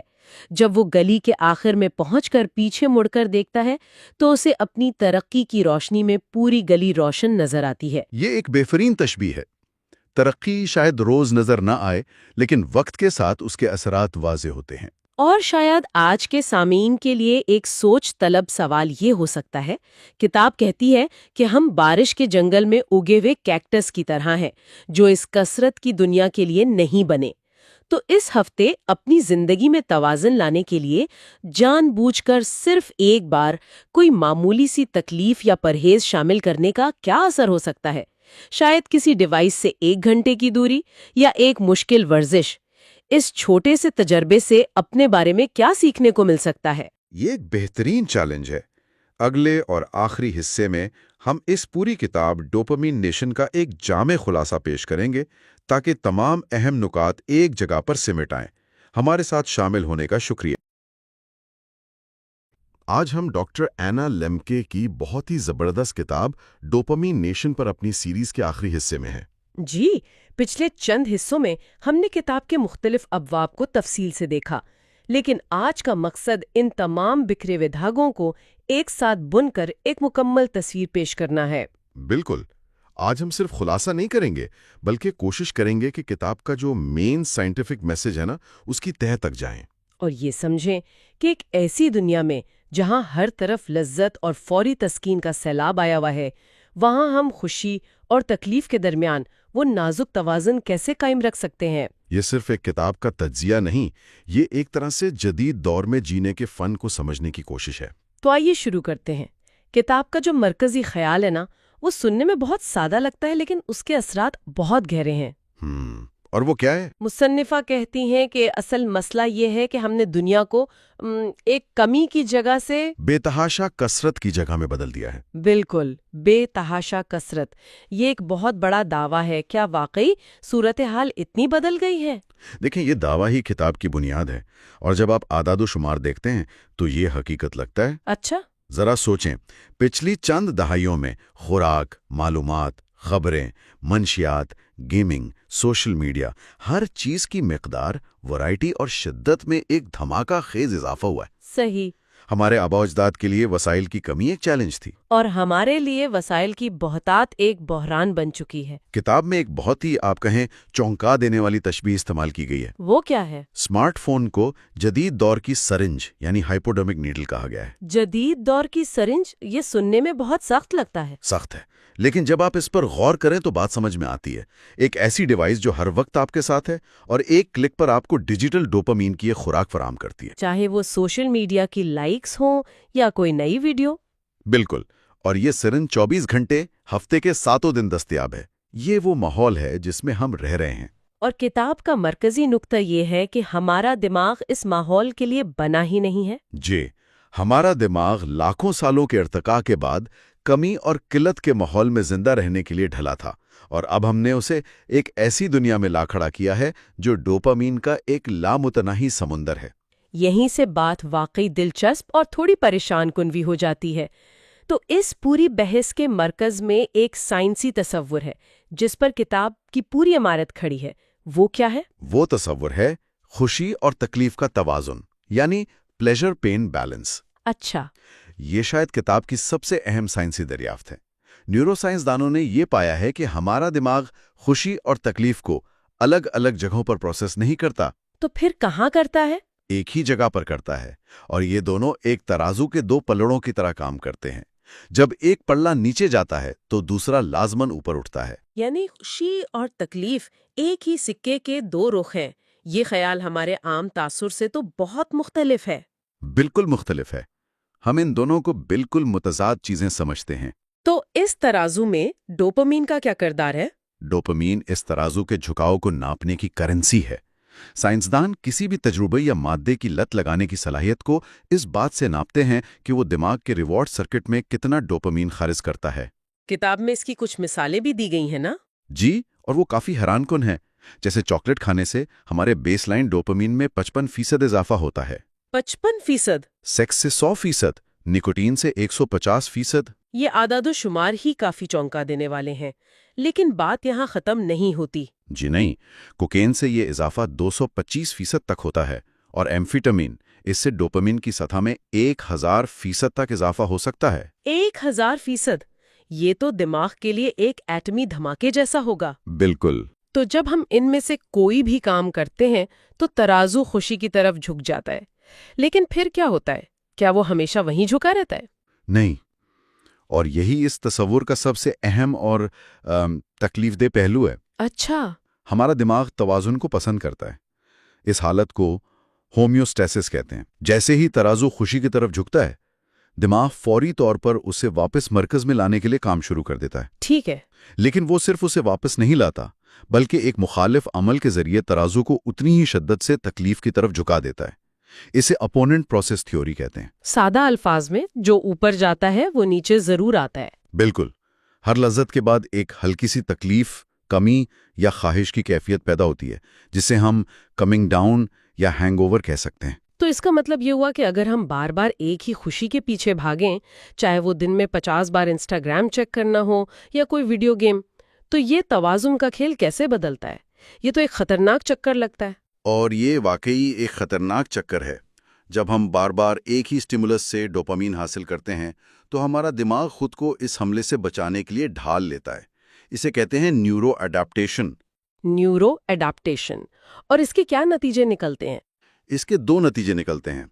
جب وہ گلی کے آخر میں پہنچ کر پیچھے مڑ کر دیکھتا ہے تو اسے اپنی ترقی کی روشنی میں پوری گلی روشن نظر آتی ہے۔ یہ ایک بہترین تشبیہ ہے۔ ترقی شاید روز نظر نہ آئے، لیکن وقت کے ساتھ اس کے اثرات واضح ہوتے ہیں۔ اور شاید آج کے سامعین کے لیے ایک سوچ طلب سوال یہ ہو سکتا ہے، کتاب کہتی ہے کہ ہم بارش کے جنگل میں اگے ہوئے کیکٹس کی طرح ہیں جو اس کثرت کی دنیا کے لیے نہیں بنے۔ تو اس ہفتے اپنی زندگی میں توازن لانے کے لیے جان بوجھ کر صرف ایک بار کوئی معمولی سی تکلیف یا پرہیز شامل کرنے کا کیا اثر ہو سکتا ہے؟ شاید کسی ڈیوائس سے 1 گھنٹے کی دوری یا ایک مشکل ورزش۔ اس چھوٹے سے تجربے سے اپنے بارے میں کیا سیکھنے کو مل سکتا ہے؟ یہ ایک بہترین چیلنج ہے۔ اگلے اور آخری حصے میں ہم اس پوری کتاب ڈوپامین نیشن کا ایک جامع خلاصہ پیش کریں گے تاکہ تمام اہم نکات ایک جگہ پر سمٹ آئیں۔ ہمارے ساتھ شامل ہونے کا شکریہ۔ آج ہم ڈاکٹر اینا لیمکے کی بہت ہی زبردست کتاب ڈوپامین نیشن پر اپنی سیریز کے آخری حصے میں ہیں۔ جی، پچھلے چند حصوں میں ہم نے کتاب کے مختلف ابواب کو تفصیل سے دیکھا، لیکن آج کا مقصد ان تمام بکھرے ہوئے دھاگوں کو ایک ساتھ بن کر ایک مکمل تصویر پیش کرنا ہے۔ بالکل، آج ہم صرف خلاصہ نہیں کریں گے بلکہ کوشش کریں گے کہ کتاب کا جو مین سائنٹیفک میسج ہے نا، اس کی تہہ تک جائیں اور یہ سمجھیں کہ ایک ایسی دنیا میں جہاں ہر طرف لذت اور فوری تسکین کا سیلاب آیا ہوا ہے، وہاں ہم خوشی اور تکلیف کے درمیان وہ نازک توازن کیسے قائم رکھ سکتے ہیں۔ یہ صرف ایک کتاب کا تجزیہ نہیں، یہ ایک طرح سے جدید دور میں جینے کے فن کو سمجھنے کی کوشش ہے۔ تو آئیے شروع کرتے ہیں۔ کتاب کا جو مرکزی خیال ہے نا، وہ سننے میں بہت سادہ لگتا ہے لیکن اس کے اثرات بہت گہرے ہیں۔ اور وہ کیا ہے؟ مصنفہ کہتی ہیں کہ اصل مسئلہ یہ ہے کہ ہم نے دنیا کو ایک کمی کی جگہ سے بے تحاشا کثرت کی جگہ میں بدل دیا ہے۔ بالکل، بے تحاشا کثرت، یہ ایک بہت بڑا دعویٰ ہے۔ کیا واقعی صورتحال اتنی بدل گئی ہے؟ دیکھیں، یہ دعویٰ ہی کتاب کی بنیاد ہے، اور جب آپ اعداد و شمار دیکھتے ہیں تو یہ حقیقت لگتا ہے۔ اچھا، ذرا سوچیں، پچھلی چند دہائیوں میں خوراک، معلومات، خبریں، منشیات، گیمنگ، سوشل میڈیا، ہر چیز کی مقدار، ورائٹی اور شدت میں ایک دھماکہ خیز اضافہ ہوا ہے۔ صحیح۔ ہمارے آباء و اجداد کے لیے وسائل کی کمی ایک چیلنج تھی، اور ہمارے لیے وسائل کی بہتات ایک بحران بن چکی ہے۔ کتاب میں ایک بہت ہی آپ کہیں چونکا دینے والی تشبیہ استعمال کی گئی ہے۔ وہ کیا ہے؟ اسمارٹ فون کو جدید دور کی سرنج یعنی ہائپوڈرمک نیڈل کہا گیا ہے۔ جدید دور کی سرنج، یہ سننے میں بہت سخت لگتا ہے۔ سخت ہے، لیکن جب آپ اس پر غور کریں تو بات سمجھ میں آتی ہے۔ ایک ایسی ڈیوائس جو ہر وقت آپ کے ساتھ ہے اور ایک کلک پر آپ کو ڈیجیٹل ڈوپامین کی ایک خوراک فراہم کرتی ہے۔ چاہے وہ سوشل میڈیا کی لائکس ہوں یا کوئی نئی ویڈیو۔ بالکل، اور یہ سرنج 24 گھنٹے ہفتے کے 7 دن دستیاب ہے۔ یہ وہ ماحول ہے جس میں ہم رہ رہے ہیں۔ اور کتاب کا مرکزی نقطہ یہ ہے کہ ہمارا دماغ اس ماحول کے لیے بنا ہی نہیں ہے۔ جی، ہمارا دماغ لاکھوں سالوں کے ارتقاء کے بعد کمی اور قلت کے ماحول میں زندہ رہنے کے لیے ڈھلا تھا، اور اب ہم نے اسے ایک ایسی دنیا میں لا کھڑا کیا ہے جو ڈوپامین کا ایک لامتناہی سمندر ہے۔ یہیں سے بات واقعی دلچسپ اور تھوڑی پریشان کن بھی ہو جاتی ہے۔ تو اس پوری بحث کے مرکز میں ایک سائنسی تصور ہے جس پر کتاب کی پوری عمارت کھڑی ہے۔ وہ کیا ہے؟ وہ تصور ہے خوشی اور تکلیف کا توازن، یعنی پلیجر پین بیلنس۔ اچھا، یہ شاید کتاب کی سب سے اہم سائنسی دریافت ہے۔ نیورو سائنس دانوں نے یہ پایا ہے کہ ہمارا دماغ خوشی اور تکلیف کو الگ الگ جگہوں پر پروسیس نہیں کرتا، تو پھر کہاں کرتا ہے؟ ایک ہی جگہ پر کرتا ہے، اور یہ دونوں ایک ترازو کے دو پلڑوں کی طرح کام کرتے ہیں۔ جب ایک پلڑا نیچے جاتا ہے تو دوسرا لازماً اوپر اٹھتا ہے۔ یعنی خوشی اور تکلیف ایک ہی سکے کے دو رخ ہیں۔ یہ خیال ہمارے عام تاثر سے تو بہت مختلف ہے۔ بالکل مختلف ہے۔ ہم ان دونوں کو بالکل متضاد چیزیں سمجھتے ہیں۔ تو اس ترازو میں ڈوپامین کا کیا کردار ہے؟ ڈوپامین اس ترازو کے جھکاؤ کو ناپنے کی کرنسی ہے۔ سائنسدان کسی بھی تجربے یا مادے کی لت لگانے کی صلاحیت کو اس بات سے ناپتے ہیں کہ وہ دماغ کے ریوارڈ سرکٹ میں کتنا ڈوپامین خارج کرتا ہے۔ کتاب میں اس کی کچھ مثالیں بھی دی گئی ہیں نا؟ جی، اور وہ کافی حیران کن ہے۔ جیسے چاکلیٹ کھانے سے ہمارے بیس لائن ڈوپامین میں 55% اضافہ ہوتا ہے، 55%؟ سیکس سے 100%، نکوٹین سے 150%۔ یہ اعداد و شمار ہی کافی چونکا دینے والے ہیں، لیکن بات یہاں ختم نہیں ہوتی۔ جی نہیں، کوکین سے یہ اضافہ 225% تک ہوتا ہے، اور ایمفیٹامین، اس سے ڈوپامین کی سطح میں 1000% تک اضافہ ہو سکتا ہے۔ 1000%؟ یہ تو دماغ کے لیے ایک ایٹمی دھماکے جیسا ہوگا۔ بالکل۔ تو جب ہم ان میں سے کوئی بھی کام کرتے ہیں تو ترازو خوشی کی طرف جھک جاتا ہے، لیکن پھر کیا ہوتا ہے؟ کیا وہ ہمیشہ وہیں جھکا رہتا ہے؟ نہیں، اور یہی اس تصور کا سب سے اہم اور تکلیف دہ پہلو ہے۔ اچھا۔ ہمارا دماغ توازن کو پسند کرتا ہے۔ اس حالت کو ہومیوسٹیسس کہتے ہیں۔ جیسے ہی ترازو خوشی کی طرف جھکتا ہے، دماغ فوری طور پر اسے واپس مرکز میں لانے کے لیے کام شروع کر دیتا ہے۔ ٹھیک ہے۔ لیکن وہ صرف اسے واپس نہیں لاتا، بلکہ ایک مخالف عمل کے ذریعے ترازو کو اتنی ہی شدت سے تکلیف کی طرف جھکا دیتا ہے۔ اسے اپوننٹ پروسیس تھیوری کہتے ہیں۔ سادہ الفاظ میں، جو اوپر جاتا ہے وہ نیچے ضرور آتا ہے۔ بالکل۔ ہر لذت کے بعد ایک ہلکی سی تکلیف، کمی یا خواہش کی کیفیت پیدا ہوتی ہے، جسے ہم کمنگ ڈاؤن یا ہینگ اوور کہہ سکتے ہیں۔ تو اس کا مطلب یہ ہوا کہ اگر ہم بار بار ایک ہی خوشی کے پیچھے بھاگیں، چاہے وہ دن میں 50 بار انسٹاگرام چیک کرنا ہو یا کوئی ویڈیو گیم، تو یہ توازن کا کھیل کیسے بدلتا ہے؟ یہ تو ایک خطرناک چکر لگتا ہے۔ اور یہ واقعی ایک خطرناک چکر ہے۔ جب ہم بار بار ایک ہی سٹیمولس سے ڈوپامین حاصل کرتے ہیں تو ہمارا دماغ خود کو اس حملے سے بچانے کے لیے ڈھال لیتا ہے۔ اسے کہتے ہیں نیورو اڈاپٹیشن۔ Neuro adaptation. اور اس کے کیا نتیجے نکلتے ہیں؟ اس کے دو نتیجے نکلتے ہیں۔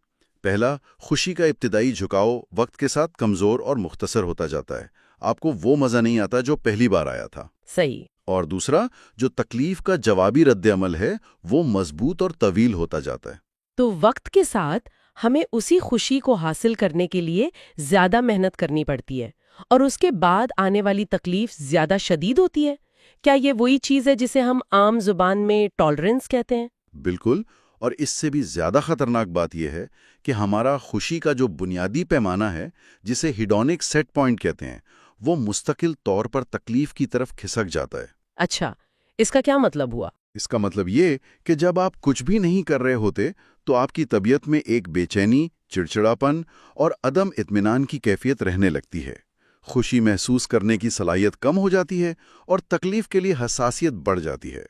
پہلا، خوشی کا ابتدائی جھکاؤ وقت کے ساتھ کمزور اور مختصر ہوتا جاتا ہے۔ آپ کو وہ مزہ نہیں آتا جو پہلی بار آیا تھا۔ صحیح۔ اور دوسرا، جو تکلیف کا جوابی رد عمل ہے وہ مضبوط اور طویل ہوتا جاتا ہے۔ تو وقت کے ساتھ ہمیں اسی خوشی کو حاصل کرنے کے لیے زیادہ محنت کرنی پڑتی ہے، اور اس کے بعد آنے والی تکلیف زیادہ شدید ہوتی ہے۔ کیا یہ وہی چیز ہے جسے ہم عام زبان میں ٹالرنس کہتے ہیں؟ بالکل، اور اس سے بھی زیادہ خطرناک بات یہ ہے کہ ہمارا خوشی کا جو بنیادی پیمانہ ہے، جسے ہیڈونک سیٹ پوائنٹ کہتے ہیں، وہ مستقل طور پر تکلیف کی طرف کھسک جاتا ہے۔ اچھا، اس کا کیا مطلب ہوا؟ اس کا مطلب یہ کہ جب آپ کچھ بھی نہیں کر رہے ہوتے تو آپ کی طبیعت میں ایک بے چینی، چڑچڑاپن اور عدم اطمینان کی کیفیت رہنے لگتی ہے۔ خوشی محسوس کرنے کی صلاحیت کم ہو جاتی ہے اور تکلیف کے لیے حساسیت بڑھ جاتی ہے۔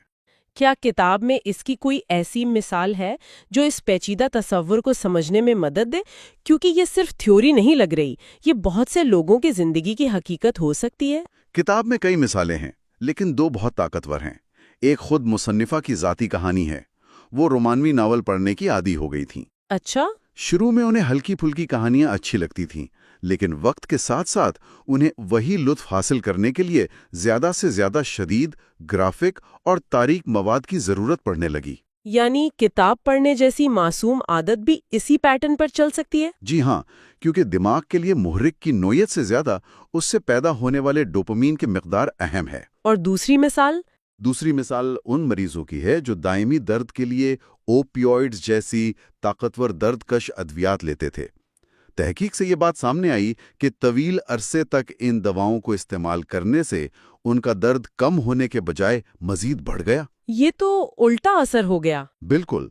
کیا کتاب میں اس کی کوئی ایسی مثال ہے جو اس پیچیدہ تصور کو سمجھنے میں مدد دے؟ کیونکہ یہ صرف تھیوری نہیں لگ رہی، یہ بہت سے لوگوں کی زندگی کی حقیقت ہو سکتی ہے۔ کتاب میں کئی مثالیں ہیں، لیکن دو بہت طاقتور ہیں۔ ایک خود مصنفہ کی ذاتی کہانی ہے۔ وہ رومانوی ناول پڑھنے کی عادی ہو گئی تھیں۔ اچھا۔ شروع میں انہیں ہلکی پھلکی کہانیاں اچھی لگتی تھیں، لیکن وقت کے ساتھ ساتھ انہیں وہی لطف حاصل کرنے کے لیے زیادہ سے زیادہ شدید، گرافک اور تاریک مواد کی ضرورت پڑنے لگی۔ یعنی کتاب پڑھنے جیسی معصوم عادت بھی اسی پیٹرن پر چل سکتی ہے؟ جی ہاں، کیونکہ دماغ کے لیے محرک کی نوعیت سے زیادہ اس سے پیدا ہونے والے ڈوپامین کی مقدار اہم ہے۔ اور دوسری مثال؟ دوسری مثال ان مریضوں کی ہے جو دائمی درد کے لیے اوپیوئڈز جیسی طاقتور درد کش ادویات لیتے تھے۔ تحقیق سے یہ بات سامنے آئی کہ طویل عرصے تک ان دواؤں کو استعمال کرنے سے ان کا درد کم ہونے کے بجائے مزید بڑھ گیا۔ یہ تو الٹا اثر ہو گیا۔ بالکل،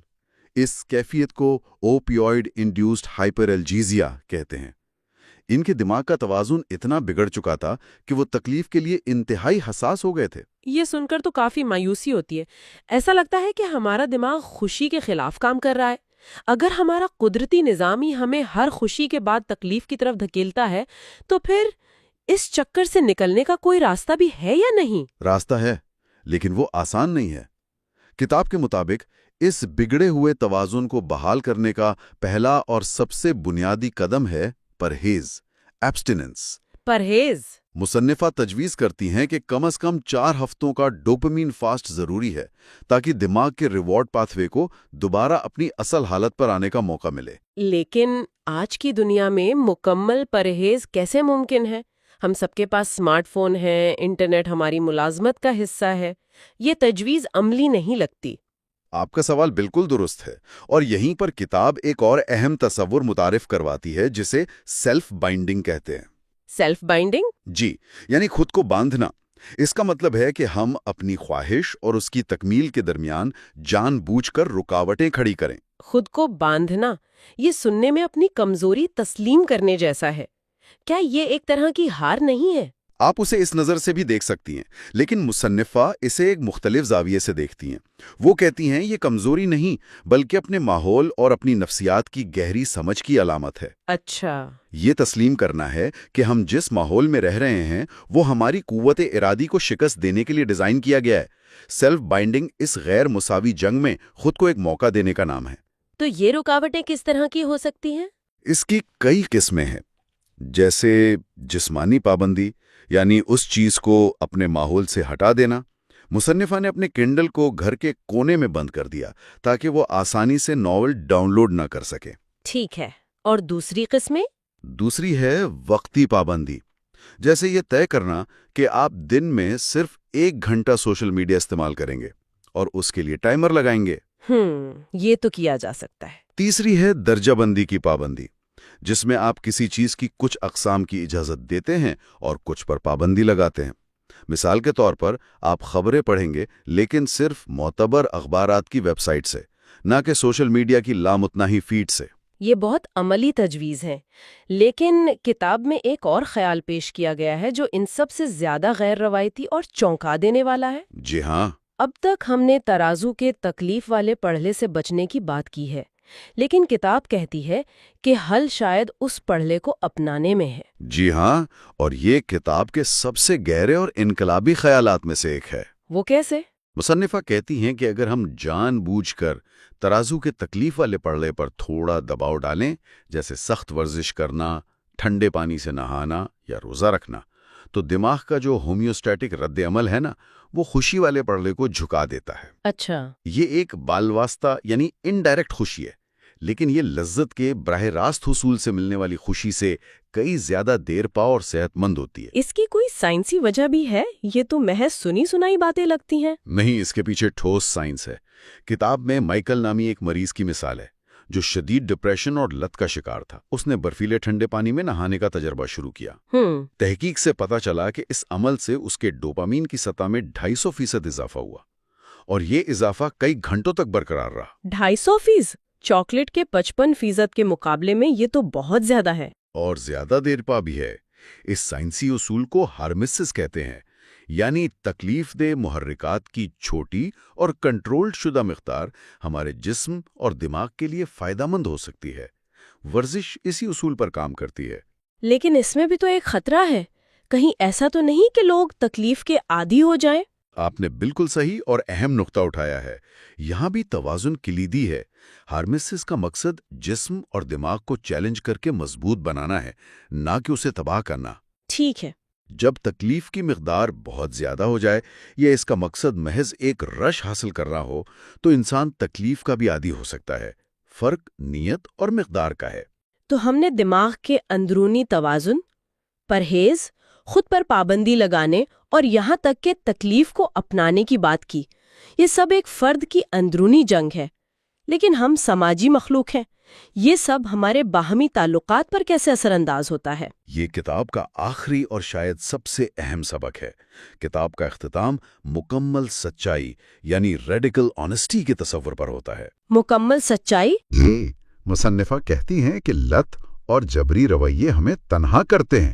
اس کیفیت کو اوپیوئڈ انڈیوسڈ ہائپرالجیزیا کہتے ہیں۔ ان کے دماغ کا توازن اتنا بگڑ چکا تھا کہ وہ تکلیف کے لیے انتہائی حساس ہو گئے تھے۔ یہ سن کر تو کافی مایوسی ہوتی ہے۔ ایسا لگتا ہے کہ ہمارا دماغ خوشی کے خلاف کام کر رہا ہے۔ اگر ہمارا قدرتی نظام ہی ہمیں ہر خوشی کے بعد تکلیف کی طرف دھکیلتا ہے تو پھر اس چکر سے نکلنے کا کوئی راستہ بھی ہے یا نہیں؟ راستہ ہے، لیکن وہ آسان نہیں ہے۔ کتاب کے مطابق اس بگڑے ہوئے توازن کو بحال کرنے کا پہلا اور سب سے بنیادی قدم ہے پرہیز، ایبسٹیننس۔ پرہیز؟ مصنفہ تجویز کرتی ہیں کہ کم از کم 4 ہفتوں کا ڈوپامین فاسٹ ضروری ہے تاکہ دماغ کے ریوارڈ پاتھ وے کو دوبارہ اپنی اصل حالت پر آنے کا موقع ملے۔ لیکن آج کی دنیا میں مکمل پرہیز کیسے ممکن ہے؟ ہم سب کے پاس اسمارٹ فون ہے، انٹرنیٹ ہماری ملازمت کا حصہ ہے۔ یہ تجویز عملی نہیں لگتی۔ آپ کا سوال بالکل درست ہے، اور یہیں پر کتاب ایک اور اہم تصور متعارف کرواتی ہے جسے سیلف بائنڈنگ کہتے ہیں۔ Self binding? جی، یعنی خود کو باندھنا۔ اس کا مطلب ہے کہ ہم اپنی خواہش اور اس کی تکمیل کے درمیان جان بوجھ کر رکاوٹیں کھڑی کریں۔ خود کو باندھنا، یہ سننے میں اپنی کمزوری تسلیم کرنے جیسا ہے۔ کیا یہ ایک طرح کی ہار نہیں ہے؟ آپ اسے اس نظر سے بھی دیکھ سکتی ہیں، لیکن مصنفہ اسے ایک مختلف زاویے سے دیکھتی ہیں۔ وہ کہتی ہیں یہ کمزوری نہیں بلکہ اپنے ماحول اور اپنی نفسیات کی گہری سمجھ کی علامت ہے۔ اچھا۔ یہ تسلیم کرنا ہے کہ ہم جس ماحول میں رہ رہے ہیں وہ ہماری قوت ارادی کو شکست دینے کے لیے ڈیزائن کیا گیا ہے۔ سیلف بائنڈنگ اس غیر مساوی جنگ میں خود کو ایک موقع دینے کا نام ہے۔ تو یہ رکاوٹیں کس طرح کی ہو سکتی ہیں؟ اس کی کئی قسمیں ہیں، جیسے جسمانی پابندی، یعنی اس چیز کو اپنے ماحول سے ہٹا دینا۔ مصنفہ نے اپنے کنڈل کو گھر کے کونے میں بند کر دیا تاکہ وہ آسانی سے ناول ڈاؤن لوڈ نہ کر سکے۔ ٹھیک ہے، اور دوسری قسمیں؟ دوسری ہے وقتی پابندی، جیسے یہ طے کرنا کہ آپ دن میں صرف 1 گھنٹہ سوشل میڈیا استعمال کریں گے اور اس کے لیے ٹائمر لگائیں گے۔ یہ تو کیا جا سکتا ہے۔ تیسری ہے درجہ بندی کی پابندی، جس میں آپ کسی چیز کی کچھ اقسام کی اجازت دیتے ہیں اور کچھ پر پابندی لگاتے ہیں۔ مثال کے طور پر آپ خبریں پڑھیں گے لیکن صرف معتبر اخبارات کی ویب سائٹ سے، نہ کہ سوشل میڈیا کی لامتناہی فیڈ سے۔ یہ بہت عملی تجویز ہے، لیکن کتاب میں ایک اور خیال پیش کیا گیا ہے جو ان سب سے زیادہ غیر روایتی اور چونکا دینے والا ہے۔ جی ہاں، اب تک ہم نے ترازو کے تکلیف والے پڑھلے سے بچنے کی بات کی ہے، لیکن کتاب کہتی ہے کہ حل شاید اس پڑھلے کو اپنانے میں ہے۔ جی ہاں، اور یہ کتاب کے سب سے گہرے اور انقلابی خیالات میں سے ایک ہے۔ وہ کیسے؟ مصنفہ کہتی ہیں کہ اگر ہم جان بوجھ کر ترازو کے تکلیف والے پڑھلے پر تھوڑا دباؤ ڈالیں، جیسے سخت ورزش کرنا، ٹھنڈے پانی سے نہانا یا روزہ رکھنا، تو دماغ کا جو ہومیوسٹیٹک رد عمل ہے نا، وہ خوشی والے پڑھلے کو جھکا دیتا ہے۔ اچھا۔ یہ ایک بالواسطہ یعنی انڈائریکٹ خوشی ہے، لیکن یہ لذت کے براہ راست حصول سے ملنے والی خوشی سے کئی زیادہ دیر پا اور صحت مند ہوتی ہے۔ اس کی کوئی سائنسی وجہ بھی ہے؟ یہ تو محض سنی سنائی باتیں لگتی ہیں۔ نہیں، اس کے پیچھے ٹھوس سائنس ہے۔ کتاب میں مائیکل نامی ایک مریض کی مثال ہے جو شدید ڈپریشن اور لت کا شکار تھا۔ اس نے برفیلے ٹھنڈے پانی میں نہانے کا تجربہ شروع کیا۔ تحقیق سے پتہ چلا کہ اس عمل سے اس کے ڈوپامین کی سطح میں 250% اضافہ ہوا، اور یہ اضافہ کئی گھنٹوں تک برقرار رہا۔ 250%؟ چاکلیٹ کے 55% کے مقابلے میں یہ تو بہت زیادہ ہے۔ اور زیادہ دیر پا بھی ہے۔ اس سائنسی اصول کو ہارمسس کہتے ہیں، یعنی تکلیف دہ محرکات کی چھوٹی اور کنٹرولڈ شدہ مقدار ہمارے جسم اور دماغ کے لیے فائدہ مند ہو سکتی ہے۔ ورزش اسی اصول پر کام کرتی ہے۔ لیکن اس میں بھی تو ایک خطرہ ہے، کہیں ایسا تو نہیں کہ لوگ تکلیف کے عادی ہو جائیں؟ آپ نے بالکل صحیح اور اہم نقطہ اٹھایا ہے۔ یہاں بھی توازن کلیدی ہے۔ ہارمسس کا مقصد جسم اور دماغ کو چیلنج کر کے مضبوط بنانا ہے، نہ کہ اسے تباہ کرنا۔ ٹھیک ہے۔ جب تکلیف کی مقدار بہت زیادہ ہو جائے یا اس کا مقصد محض ایک رش حاصل کرنا ہو تو انسان تکلیف کا بھی عادی ہو سکتا ہے۔ فرق نیت اور مقدار کا ہے۔ تو ہم نے دماغ کے اندرونی توازن، پرہیز، خود پر پابندی لگانے اور یہاں تک کہ تکلیف کو اپنانے کی بات کی۔ یہ سب ایک فرد کی اندرونی جنگ ہے، لیکن ہم سماجی مخلوق ہیں، یہ سب ہمارے باہمی تعلقات پر کیسے اثر انداز ہوتا ہے؟ یہ کتاب کا آخری اور شاید سب سے اہم سبق ہے۔ کتاب کا اختتام مکمل سچائی یعنی ریڈیکل آنیسٹی کے تصور پر ہوتا ہے۔ مکمل سچائی؟ یہ مصنفہ کہتی ہیں کہ لت اور جبری رویے ہمیں تنہا کرتے ہیں۔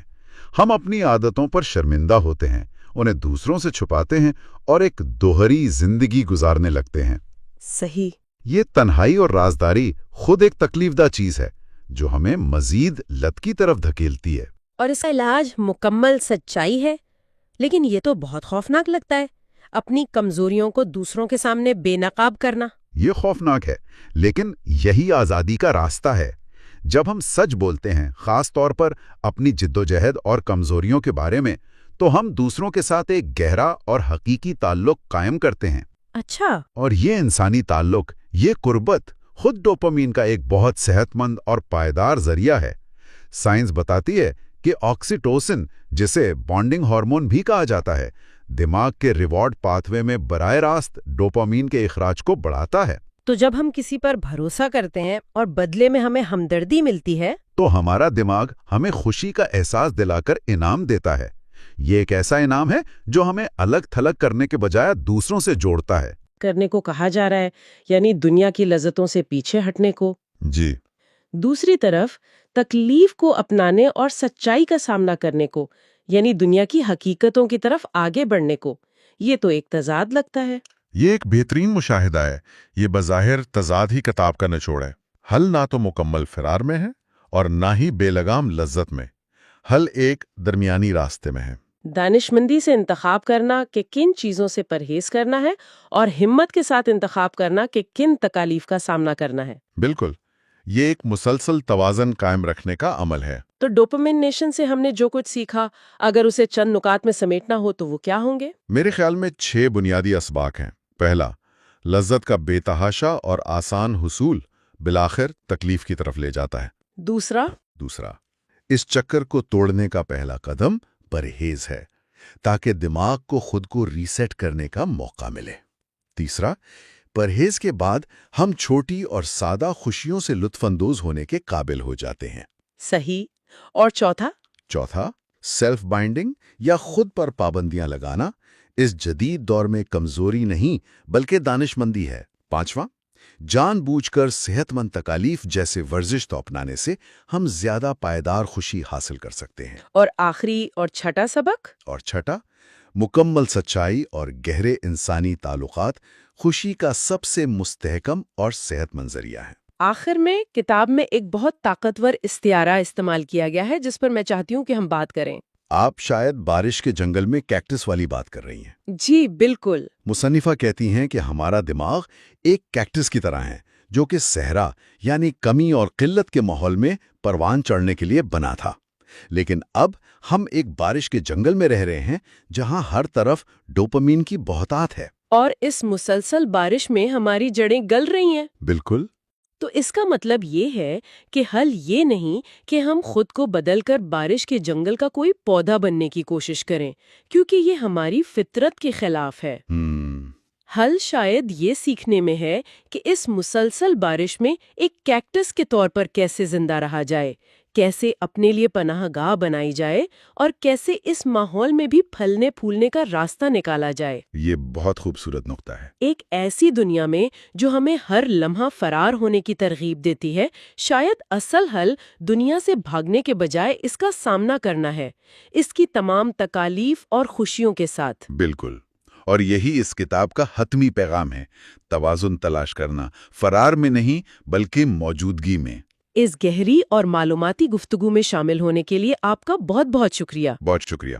ہم اپنی عادتوں پر شرمندہ ہوتے ہیں، انہیں دوسروں سے چھپاتے ہیں اور ایک دوہری زندگی گزارنے لگتے ہیں۔ صحیح۔ یہ تنہائی اور رازداری خود ایک تکلیف دہ چیز ہے جو ہمیں مزید لت کی طرف دھکیلتی ہے۔ اور اس کا علاج مکمل سچائی ہے، لیکن یہ تو بہت خوفناک لگتا ہے، اپنی کمزوریوں کو دوسروں کے سامنے بے نقاب کرنا۔ یہ خوفناک ہے، لیکن یہی آزادی کا راستہ ہے۔ جب ہم سچ بولتے ہیں، خاص طور پر اپنی جدوجہد اور کمزوریوں کے بارے میں، تو ہم دوسروں کے ساتھ ایک گہرا اور حقیقی تعلق قائم کرتے ہیں۔ اچھا۔ اور یہ انسانی تعلق، یہ قربت، خود ڈوپامین کا ایک بہت صحت مند اور پائیدار ذریعہ ہے۔ سائنس بتاتی ہے کہ آکسیٹوسن، جسے بانڈنگ ہارمون بھی کہا جاتا ہے، دماغ کے ریوارڈ پاتھ وے میں براہ راست ڈوپامین کے اخراج کو بڑھاتا ہے۔ تو جب ہم کسی پر بھروسہ کرتے ہیں اور بدلے میں ہمیں ہمدردی ملتی ہے، تو ہمارا دماغ ہمیں خوشی کا احساس دلا کر انعام دیتا ہے۔ یہ ایک ایسا انعام ہے جو ہمیں الگ تھلگ کرنے کے بجائے دوسروں سے جوڑتا ہے۔ کرنے کو کہا جا رہا ہے، یعنی دنیا کی لذتوں سے پیچھے ہٹنے کو۔ جی، دوسری طرف تکلیف کو اپنانے اور سچائی کا سامنا کرنے کو، یعنی دنیا کی حقیقتوں کی طرف آگے بڑھنے کو۔ یہ تو ایک تضاد لگتا ہے۔ یہ ایک بہترین مشاہدہ ہے۔ یہ بظاہر تضاد ہی کتاب کا نچوڑ ہے۔ حل نہ تو مکمل فرار میں ہے اور نہ ہی بے لگام لذت میں۔ حل ایک درمیانی راستے میں ہے۔ دانش مندی سے انتخاب کرنا کہ کن چیزوں سے پرہیز کرنا ہے، اور ہمت کے ساتھ انتخاب کرنا کہ کن تکالیف کا سامنا کرنا ہے۔ بالکل، یہ ایک مسلسل توازن قائم رکھنے کا عمل ہے۔ تو ڈوپامین نیشن سے ہم نے جو کچھ سیکھا، اگر اسے چند نکات میں سمیٹنا ہو تو وہ کیا ہوں گے؟ میرے خیال میں 6 بنیادی اسباق ہیں۔ پہلا، لذت کا بے تحاشا اور آسان حصول بالآخر تکلیف کی طرف لے جاتا ہے۔ دوسرا، اس چکر کو توڑنے کا پہلا قدم پرہیز ہے، تاکہ دماغ کو خود کو ریسیٹ کرنے کا موقع ملے۔ تیسرا، پرہیز کے بعد ہم چھوٹی اور سادہ خوشیوں سے لطف اندوز ہونے کے قابل ہو جاتے ہیں۔ صحیح۔ اور چوتھا، سیلف بائنڈنگ یا خود پر پابندیاں لگانا اس جدید دور میں کمزوری نہیں بلکہ دانش مندی ہے۔ پانچواں، جان بوجھ کر صحت مند تکالیف جیسے ورزش تو اپنانے سے ہم زیادہ پائیدار خوشی حاصل کر سکتے ہیں۔ اور آخری اور چھٹا سبق؟ اور چھٹا، مکمل سچائی اور گہرے انسانی تعلقات خوشی کا سب سے مستحکم اور صحت مند ذریعہ ہے۔ آخر میں کتاب میں ایک بہت طاقتور استعارہ استعمال کیا گیا ہے جس پر میں چاہتی ہوں کہ ہم بات کریں۔ آپ شاید بارش کے جنگل میں کیکٹس والی بات کر رہی ہیں۔ جی بالکل۔ مصنفہ کہتی ہیں کہ ہمارا دماغ ایک کیکٹس کی طرح ہے جو کہ صحرا یعنی کمی اور قلت کے ماحول میں پروان چڑھنے کے لیے بنا تھا، لیکن اب ہم ایک بارش کے جنگل میں رہ رہے ہیں جہاں ہر طرف ڈوپامین کی بہتات ہے، اور اس مسلسل بارش میں ہماری جڑیں گل رہی ہیں۔ بالکل۔ تو اس کا مطلب یہ ہے کہ حل یہ نہیں کہ ہم خود کو بدل کر بارش کے جنگل کا کوئی پودا بننے کی کوشش کریں، کیونکہ یہ ہماری فطرت کے خلاف ہے۔ حل شاید یہ سیکھنے میں ہے کہ اس مسلسل بارش میں ایک کیکٹس کے طور پر کیسے زندہ رہا جائے، کیسے اپنے لیے پناہ گاہ بنائی جائے، اور کیسے اس ماحول میں بھی پھلنے پھولنے کا راستہ نکالا جائے۔ یہ بہت خوبصورت نقطہ ہے۔ ایک ایسی دنیا میں جو ہمیں ہر لمحہ فرار ہونے کی ترغیب دیتی ہے، شاید اصل حل دنیا سے بھاگنے کے بجائے اس کا سامنا کرنا ہے، اس کی تمام تکالیف اور خوشیوں کے ساتھ۔ بالکل، اور یہی اس کتاب کا حتمی پیغام ہے، توازن تلاش کرنا، فرار میں نہیں بلکہ موجودگی میں۔ اس گہری اور معلوماتی گفتگو میں شامل ہونے کے لیے آپ کا بہت بہت شکریہ۔ بہت شکریہ۔